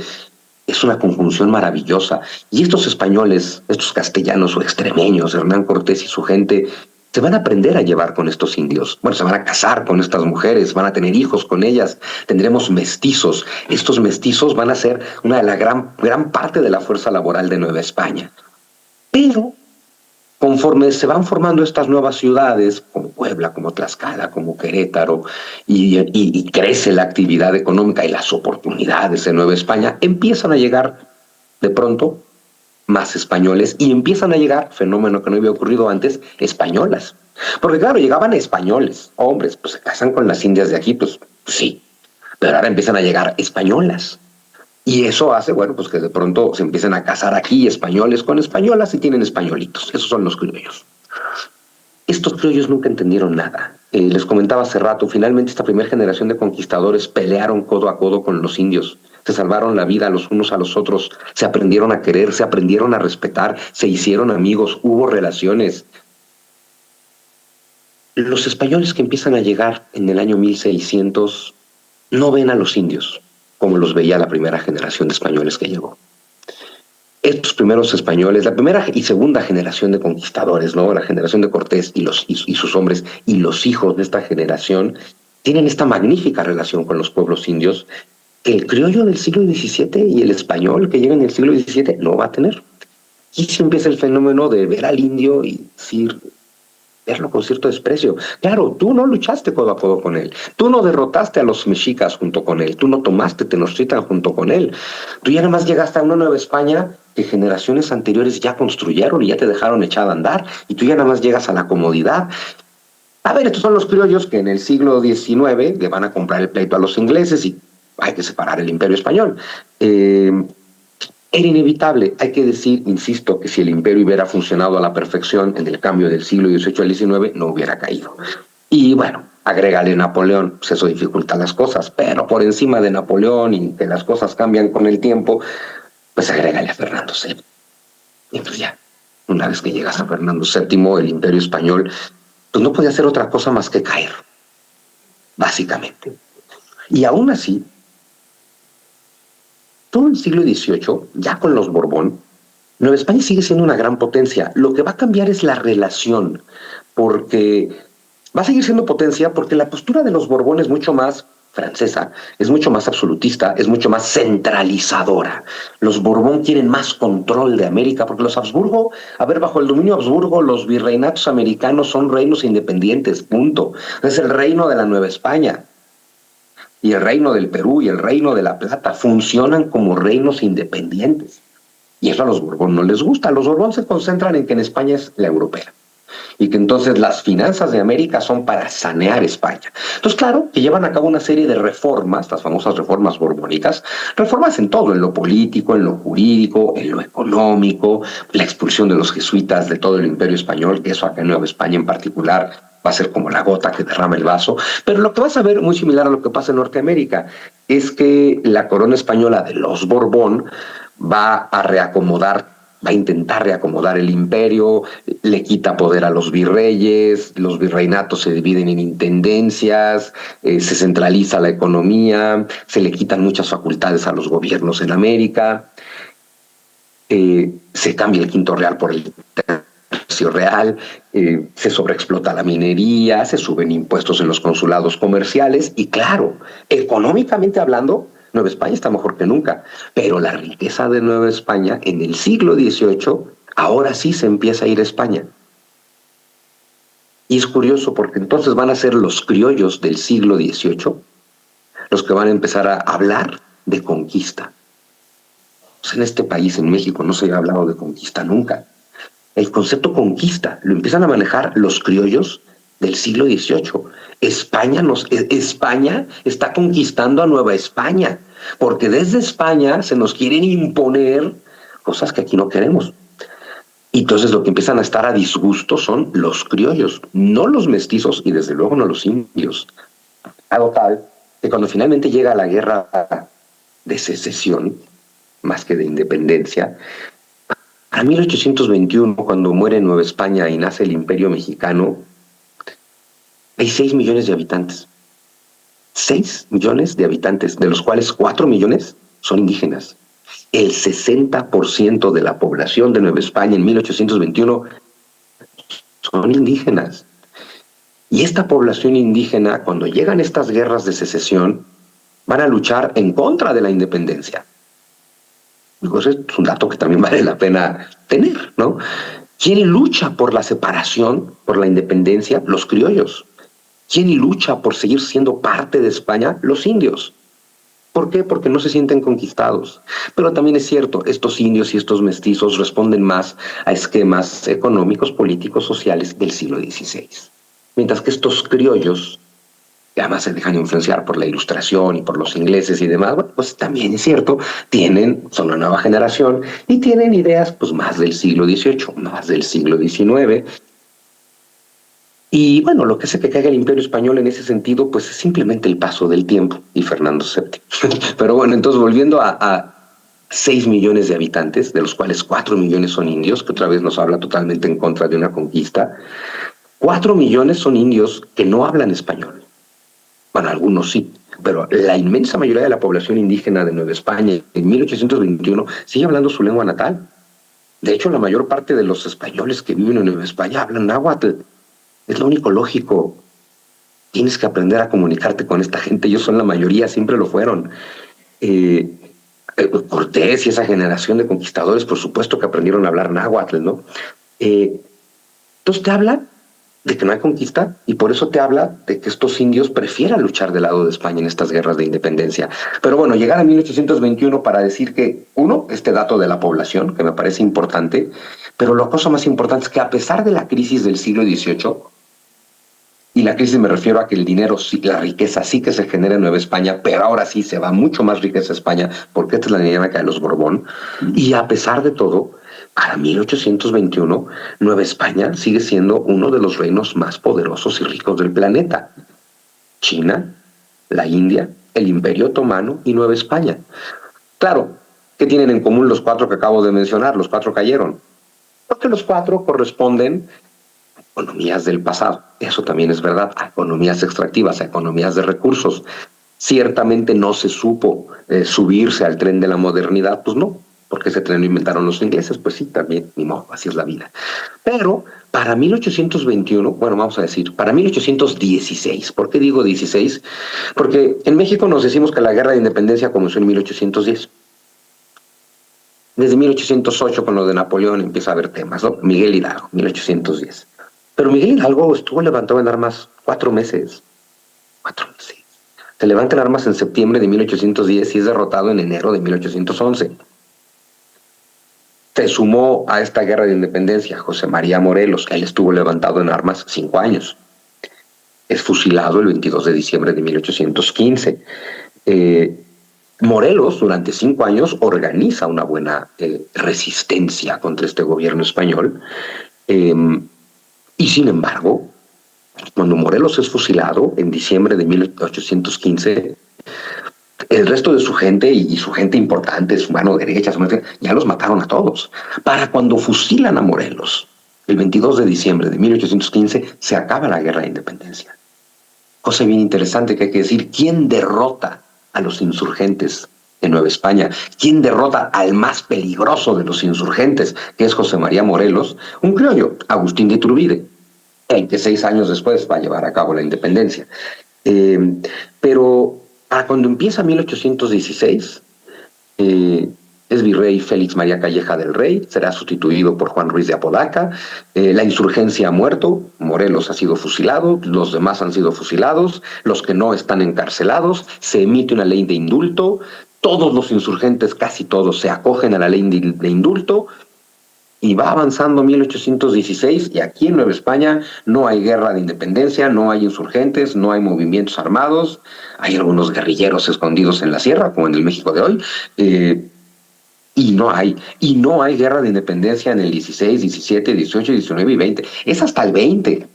Es una conjunción maravillosa. Y estos españoles, estos castellanos o extremeños, Hernán Cortés y su gente, se van a aprender a llevar con estos indios. Bueno, se van a casar con estas mujeres, van a tener hijos con ellas, tendremos mestizos. Estos mestizos van a ser una de la gran parte de la fuerza laboral de Nueva España. Pero conforme se van formando estas nuevas ciudades, como Puebla, como Tlaxcala, como Querétaro, y crece la actividad económica y las oportunidades en Nueva España, empiezan a llegar de pronto más españoles y empiezan a llegar, fenómeno que no había ocurrido antes, españolas. Porque claro, llegaban españoles, hombres, pues se casan con las indias de aquí, pues sí, pero ahora empiezan a llegar españolas. Y eso hace, bueno, pues que de pronto se empiecen a casar aquí españoles con españolas y tienen españolitos. Esos son los criollos. Estos criollos nunca entendieron nada. Les comentaba hace rato, finalmente esta primera generación de conquistadores pelearon codo a codo con los indios. Se salvaron la vida los unos a los otros, se aprendieron a querer, se aprendieron a respetar, se hicieron amigos, hubo relaciones. Los españoles que empiezan a llegar en el año 1600 no ven a los indios como los veía la primera generación de españoles que llegó. Estos primeros españoles, la primera y segunda generación de conquistadores, ¿no? La generación de Cortés y sus hombres y los hijos de esta generación, tienen esta magnífica relación con los pueblos indios que el criollo del siglo XVII y el español que llega en el siglo XVII no va a tener. Y se empieza el fenómeno de ver al indio y decir, verlo con cierto desprecio. Claro, tú no luchaste codo a codo con él, tú no derrotaste a los mexicas junto con él, tú no tomaste Tenochtitlan junto con él, tú ya nada más llegaste a una Nueva España que generaciones anteriores ya construyeron y ya te dejaron echada a andar, y tú ya nada más llegas a la comodidad. A ver, estos son los criollos que en el siglo XIX le van a comprar el pleito a los ingleses y hay que separar el imperio español. Era inevitable, hay que decir, insisto, que si el imperio hubiera funcionado a la perfección en el cambio del siglo XVIII al XIX, no hubiera caído. Y bueno, agrégale Napoleón, pues eso dificulta las cosas, pero por encima de Napoleón y que las cosas cambian con el tiempo, pues agrégale a Fernando VII. Y pues ya, una vez que llegas a Fernando VII, el imperio español, pues no podía hacer otra cosa más que caer, básicamente. Y aún así, todo el siglo XVIII, ya con los Borbón, Nueva España sigue siendo una gran potencia. Lo que va a cambiar es la relación, porque va a seguir siendo potencia porque la postura de los Borbón es mucho más francesa, es mucho más absolutista, es mucho más centralizadora. Los Borbón quieren más control de América, porque los Habsburgo, a ver, bajo el dominio Habsburgo, los virreinatos americanos son reinos independientes, punto. Es el reino de la Nueva España. Y el reino del Perú y el reino de la Plata funcionan como reinos independientes. Y eso a los Borbón no les gusta. Los Borbón se concentran en que en España es la europea. Y que entonces las finanzas de América son para sanear España. Entonces, claro, que llevan a cabo una serie de reformas, las famosas reformas borbónicas, reformas en todo, en lo político, en lo jurídico, en lo económico, la expulsión de los jesuitas de todo el imperio español, que eso acá en Nueva España en particular va a ser como la gota que derrama el vaso. Pero lo que vas a ver, muy similar a lo que pasa en Norteamérica, es que la corona española de los Borbón va a intentar reacomodar el imperio, le quita poder a los virreyes, los virreinatos se dividen en intendencias, se centraliza la economía, se le quitan muchas facultades a los gobiernos en América, se cambia el quinto real por el tercio real, se sobreexplota la minería, se suben impuestos en los consulados comerciales y claro, económicamente hablando, Nueva España está mejor que nunca, pero la riqueza de Nueva España en el siglo XVIII ahora sí se empieza a ir a España. Y es curioso porque entonces van a ser los criollos del siglo XVIII los que van a empezar a hablar de conquista. Pues en este país, en México, no se ha hablado de conquista nunca. El concepto conquista lo empiezan a manejar los criollos del siglo XVIII. España está conquistando a Nueva España, porque desde España se nos quieren imponer cosas que aquí no queremos. Y entonces lo que empiezan a estar a disgusto son los criollos, no los mestizos y desde luego no los indios. Algo tal que cuando finalmente llega la guerra de secesión, más que de independencia, a 1821, cuando muere Nueva España y nace el Imperio Mexicano, Hay 6 millones de habitantes. 6 millones de habitantes, de los cuales 4 millones son indígenas. El 60% de la población de Nueva España en 1821 son indígenas. Y esta población indígena, cuando llegan estas guerras de secesión, van a luchar en contra de la independencia. Entonces, es un dato que también vale la pena tener, ¿no? ¿Quién lucha por la separación, por la independencia? Los criollos. ¿Quién lucha por seguir siendo parte de España? Los indios. ¿Por qué? Porque no se sienten conquistados. Pero también es cierto, estos indios y estos mestizos responden más a esquemas económicos, políticos, sociales del siglo XVI. Mientras que estos criollos, que además se dejan influenciar por la Ilustración y por los ingleses y demás, bueno, pues también es cierto, son una nueva generación y tienen ideas pues más del siglo XVIII, más del siglo XIX. Y bueno, lo que hace que caiga el Imperio Español en ese sentido, pues es simplemente el paso del tiempo y Fernando VII. Pero bueno, entonces volviendo a 6 millones de habitantes, de los cuales 4 millones son indios, que otra vez nos habla totalmente en contra de una conquista. 4 millones son indios que no hablan español. Bueno, algunos sí, pero la inmensa mayoría de la población indígena de Nueva España en 1821 sigue hablando su lengua natal. De hecho, la mayor parte de los españoles que viven en Nueva España hablan náhuatl. Es lo único lógico. Tienes que aprender a comunicarte con esta gente. Ellos son la mayoría, siempre lo fueron. Cortés y esa generación de conquistadores, por supuesto que aprendieron a hablar náhuatl, ¿no? Entonces te habla de que no hay conquista y por eso te habla de que estos indios prefieran luchar del lado de España en estas guerras de independencia. Pero bueno, llegar a 1821 para decir que, uno, este dato de la población, que me parece importante, pero la cosa más importante es que a pesar de la crisis del siglo XVIII, y la crisis me refiero a que el dinero, la riqueza sí que se genera en Nueva España, pero ahora sí se va mucho más riqueza a España, porque esta es la dinámica de los Borbón. Y a pesar de todo, para 1821, Nueva España sigue siendo uno de los reinos más poderosos y ricos del planeta. China, la India, el Imperio Otomano y Nueva España. Claro, ¿qué tienen en común los 4 que acabo de mencionar? Los 4 cayeron. Porque los 4 corresponden economías del pasado. Eso también es verdad, a economías extractivas, a economías de recursos. Ciertamente no se supo subirse al tren de la modernidad, pues no, porque ese tren lo inventaron los ingleses, pues sí, también, ni modo, así es la vida. Pero para 1821, bueno, vamos a decir, para 1816, ¿por qué digo 16? Porque en México nos decimos que la guerra de independencia comenzó en 1810. Desde 1808, con lo de Napoleón, empieza a haber temas, ¿no? Miguel Hidalgo, 1810. Pero Miguel Hidalgo estuvo levantado en armas 4 meses. 4 meses. Se levanta en armas en septiembre de 1810 y es derrotado en enero de 1811. Se sumó a esta guerra de independencia José María Morelos, que él estuvo levantado en armas 5 años. Es fusilado el 22 de diciembre de 1815. Morelos, durante 5 años, organiza una buena resistencia contra este gobierno español. Y sin embargo, cuando Morelos es fusilado en diciembre de 1815, el resto de su gente y su gente importante, su mano derecha, ya los mataron a todos. Para cuando fusilan a Morelos, el 22 de diciembre de 1815, se acaba la guerra de independencia. Cosa bien interesante que hay que decir, ¿quién derrota a los insurgentes de Nueva España? ¿Quién derrota al más peligroso de los insurgentes, que es José María Morelos? Un criollo, Agustín de Iturbide, el que 6 años después va a llevar a cabo la independencia. Pero para cuando empieza 1816, es virrey Félix María Calleja del Rey, será sustituido por Juan Ruiz de Apodaca, la insurgencia ha muerto, Morelos ha sido fusilado, los demás han sido fusilados, los que no están encarcelados, se emite una ley de indulto, todos los insurgentes, casi todos, se acogen a la ley de indulto, y va avanzando 1816 y aquí en Nueva España no hay guerra de independencia, no hay insurgentes, no hay movimientos armados, hay algunos guerrilleros escondidos en la sierra, como en el México de hoy, y no hay guerra de independencia en el 16, 17, 18, 19 y 20. Es hasta el 20,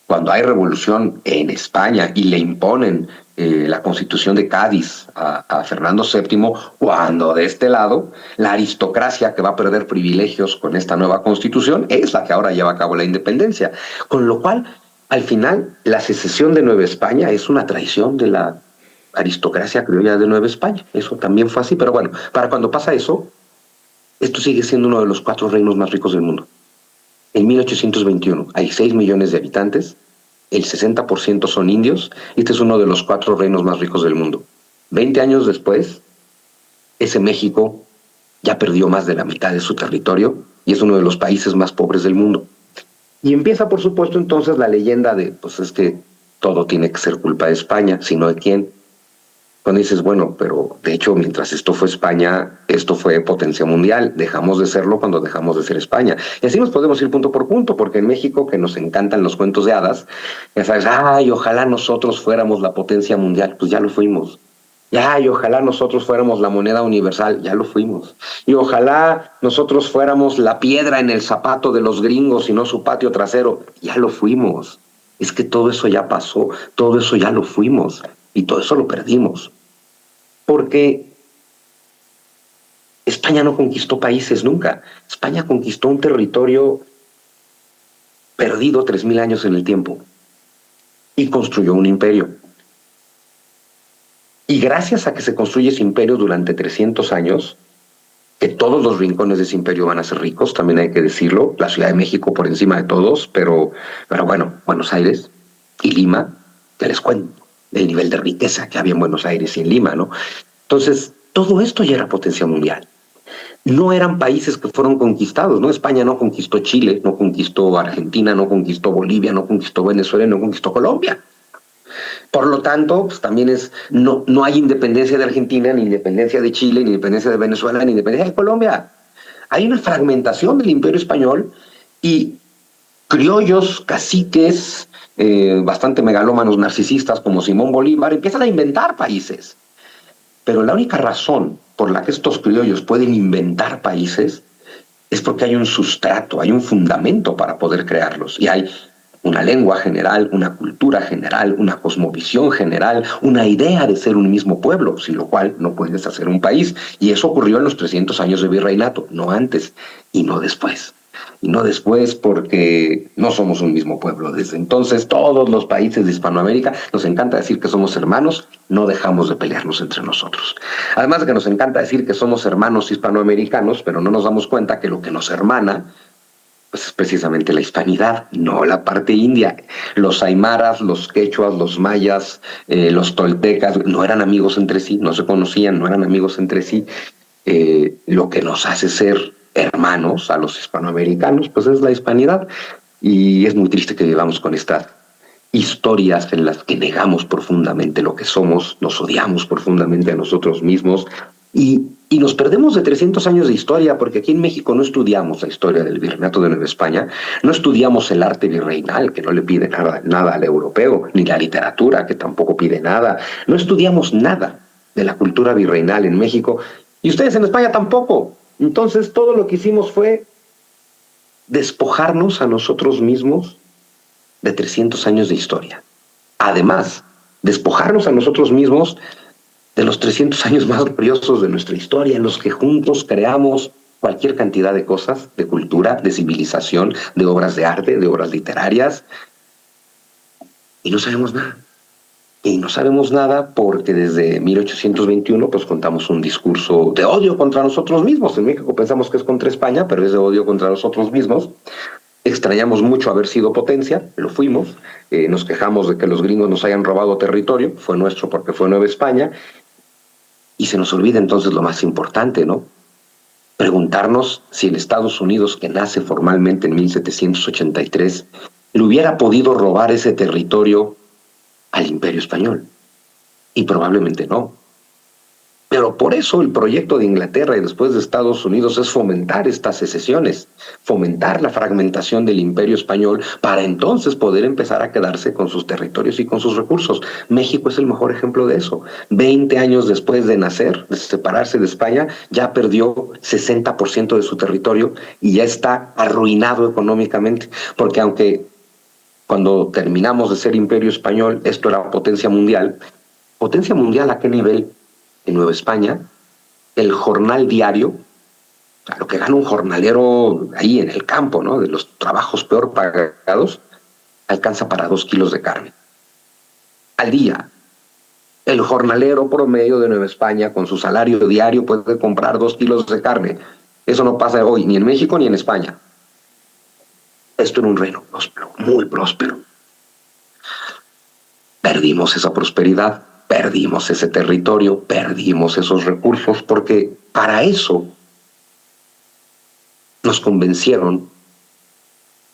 cuando hay revolución en España y le imponen la Constitución de Cádiz a Fernando VII, cuando de este lado la aristocracia que va a perder privilegios con esta nueva Constitución es la que ahora lleva a cabo la independencia. Con lo cual Al final, la secesión de Nueva España es una traición de la aristocracia criolla de Nueva España. Eso también fue así, pero bueno, para cuando pasa eso, esto sigue siendo uno de los 4 reinos más ricos del mundo. En 1821 hay 6 millones de habitantes, el 60% son indios, y este es uno de los 4 reinos más ricos del mundo. 20 años después, ese México ya perdió más de la mitad de su territorio y es uno de los países más pobres del mundo. Y empieza, por supuesto, entonces la leyenda de, pues es que todo tiene que ser culpa de España, sino de quién. Cuando dices, bueno, pero de hecho, mientras esto fue España, esto fue potencia mundial. Dejamos de serlo cuando dejamos de ser España. Y así nos podemos ir punto por punto, porque en México, que nos encantan los cuentos de hadas, ya sabes, ay, ojalá nosotros fuéramos la potencia mundial. Pues ya lo fuimos. Y ojalá nosotros fuéramos la moneda universal, ya lo fuimos. Y ojalá nosotros fuéramos la piedra en el zapato de los gringos y no su patio trasero, ya lo fuimos. Es que todo eso ya pasó, todo eso ya lo fuimos y todo eso lo perdimos. Porque España no conquistó países nunca. España conquistó un territorio perdido 3000 años en el tiempo y construyó un imperio. Y gracias a que se construye ese imperio durante 300 años, que todos los rincones de ese imperio van a ser ricos, también hay que decirlo, la Ciudad de México por encima de todos, pero bueno, Buenos Aires y Lima, que les cuento el nivel de riqueza que había en Buenos Aires y en Lima, ¿no? Entonces, todo esto ya era potencia mundial. No eran países que fueron conquistados, ¿no? España no conquistó Chile, no conquistó Argentina, no conquistó Bolivia, no conquistó Venezuela, no conquistó Colombia. Por lo tanto, pues también no hay independencia de Argentina, ni independencia de Chile, ni independencia de Venezuela, ni independencia de Colombia. Hay una fragmentación del Imperio Español y criollos, caciques, bastante megalómanos narcisistas como Simón Bolívar empiezan a inventar países. Pero la única razón por la que estos criollos pueden inventar países es porque hay un sustrato, hay un fundamento para poder crearlos. Y hay una lengua general, una cultura general, una cosmovisión general, una idea de ser un mismo pueblo, sin lo cual no puedes hacer un país. Y eso ocurrió en los 300 años de virreinato, no antes y no después. Y no después porque no somos un mismo pueblo. Desde entonces todos los países de Hispanoamérica nos encanta decir que somos hermanos, no dejamos de pelearnos entre nosotros. Además de que nos encanta decir que somos hermanos hispanoamericanos, pero no nos damos cuenta que lo que nos hermana pues es precisamente la hispanidad, no la parte india. Los aymaras, los quechuas, los mayas, los toltecas no eran amigos entre sí, no se conocían, no eran amigos entre sí. Lo que nos hace ser hermanos a los hispanoamericanos, pues es la hispanidad. Y es muy triste que vivamos con estas historias en las que negamos profundamente lo que somos, nos odiamos profundamente a nosotros mismos y nos perdemos de 300 años de historia, porque aquí en México no estudiamos la historia del virreinato de Nueva España, no estudiamos el arte virreinal, que no le pide nada al europeo, ni la literatura, que tampoco pide nada, no estudiamos nada de la cultura virreinal en México, y ustedes en España tampoco. Entonces todo lo que hicimos fue despojarnos a nosotros mismos de 300 años de historia. Además, despojarnos a nosotros mismos de los 300 años más gloriosos de nuestra historia, en los que juntos creamos cualquier cantidad de cosas, de cultura, de civilización, de obras de arte, de obras literarias, y no sabemos nada. Y no sabemos nada porque desde 1821 pues contamos un discurso de odio contra nosotros mismos. En México pensamos que es contra España, pero es de odio contra nosotros mismos. Extrañamos mucho haber sido potencia, lo fuimos. Nos quejamos de que los gringos nos hayan robado territorio, fue nuestro porque fue Nueva España. Y se nos olvida entonces lo más importante, ¿no? Preguntarnos si el Estados Unidos, que nace formalmente en 1783, le hubiera podido robar ese territorio al Imperio Español. Y probablemente no. Pero por eso el proyecto de Inglaterra y después de Estados Unidos es fomentar estas secesiones, fomentar la fragmentación del Imperio Español para entonces poder empezar a quedarse con sus territorios y con sus recursos. México es el mejor ejemplo de eso. 20 años después de nacer, de separarse de España, ya perdió 60% de su territorio y ya está arruinado económicamente, porque aunque cuando terminamos de ser Imperio Español, esto era potencia mundial. ¿Potencia mundial a qué nivel? En Nueva España, el jornal diario, lo que gana un jornalero ahí en el campo, ¿no? De los trabajos peor pagados, alcanza para 2 kilos de carne al día. El jornalero promedio de Nueva España, con su salario diario, puede comprar 2 kilos de carne. Eso no pasa hoy, ni en México ni en España. Esto era un reino próspero, muy próspero. Perdimos esa prosperidad, perdimos ese territorio, perdimos esos recursos, porque para eso nos convencieron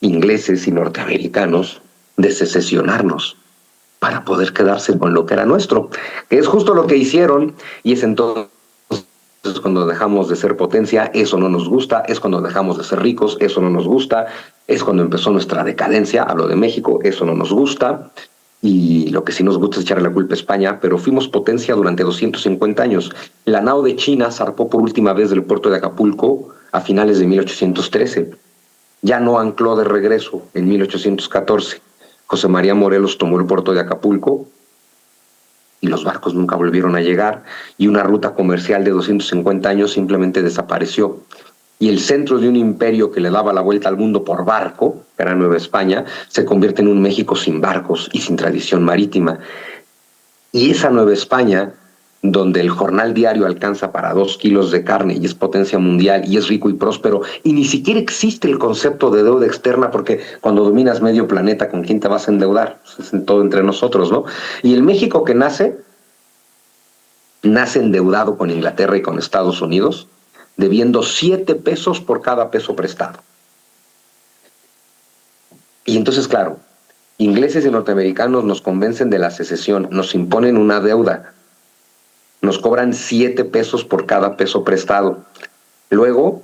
ingleses y norteamericanos de secesionarnos para poder quedarse con lo que era nuestro, que es justo lo que hicieron, y es entonces cuando dejamos de ser potencia, eso no nos gusta, es cuando dejamos de ser ricos, eso no nos gusta, es cuando empezó nuestra decadencia, hablo de México, eso no nos gusta, y lo que sí nos gusta es echarle la culpa a España, pero fuimos potencia durante 250 años. La nao de China zarpó por última vez del puerto de Acapulco a finales de 1813. Ya no ancló de regreso en 1814. José María Morelos tomó el puerto de Acapulco y los barcos nunca volvieron a llegar, y una ruta comercial de 250 años simplemente desapareció. Y el centro de un imperio que le daba la vuelta al mundo por barco, que era Nueva España, se convierte en un México sin barcos y sin tradición marítima. Y esa Nueva España, donde el jornal diario alcanza para 2 kilos de carne y es potencia mundial y es rico y próspero, y ni siquiera existe el concepto de deuda externa, porque cuando dominas medio planeta, ¿con quién te vas a endeudar? Pues es todo entre nosotros, ¿no? Y el México que nace endeudado con Inglaterra y con Estados Unidos, debiendo 7 pesos por cada peso prestado. Y entonces, claro, ingleses y norteamericanos nos convencen de la secesión, nos imponen una deuda, nos cobran 7 pesos por cada peso prestado. Luego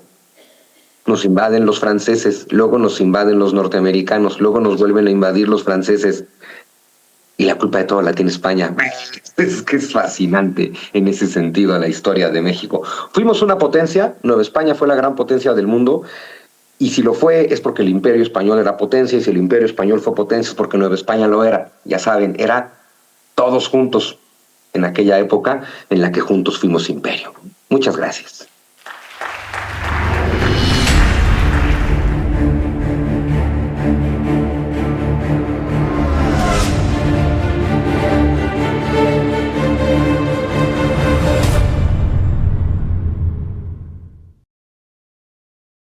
nos invaden los franceses, luego nos invaden los norteamericanos, luego nos vuelven a invadir los franceses. Y la culpa de todo la tiene España. Es que es fascinante en ese sentido la historia de México. Fuimos una potencia, Nueva España fue la gran potencia del mundo, y si lo fue es porque el Imperio Español era potencia, y si el Imperio Español fue potencia es porque Nueva España lo era. Ya saben, era todos juntos en aquella época en la que juntos fuimos imperio. Muchas gracias.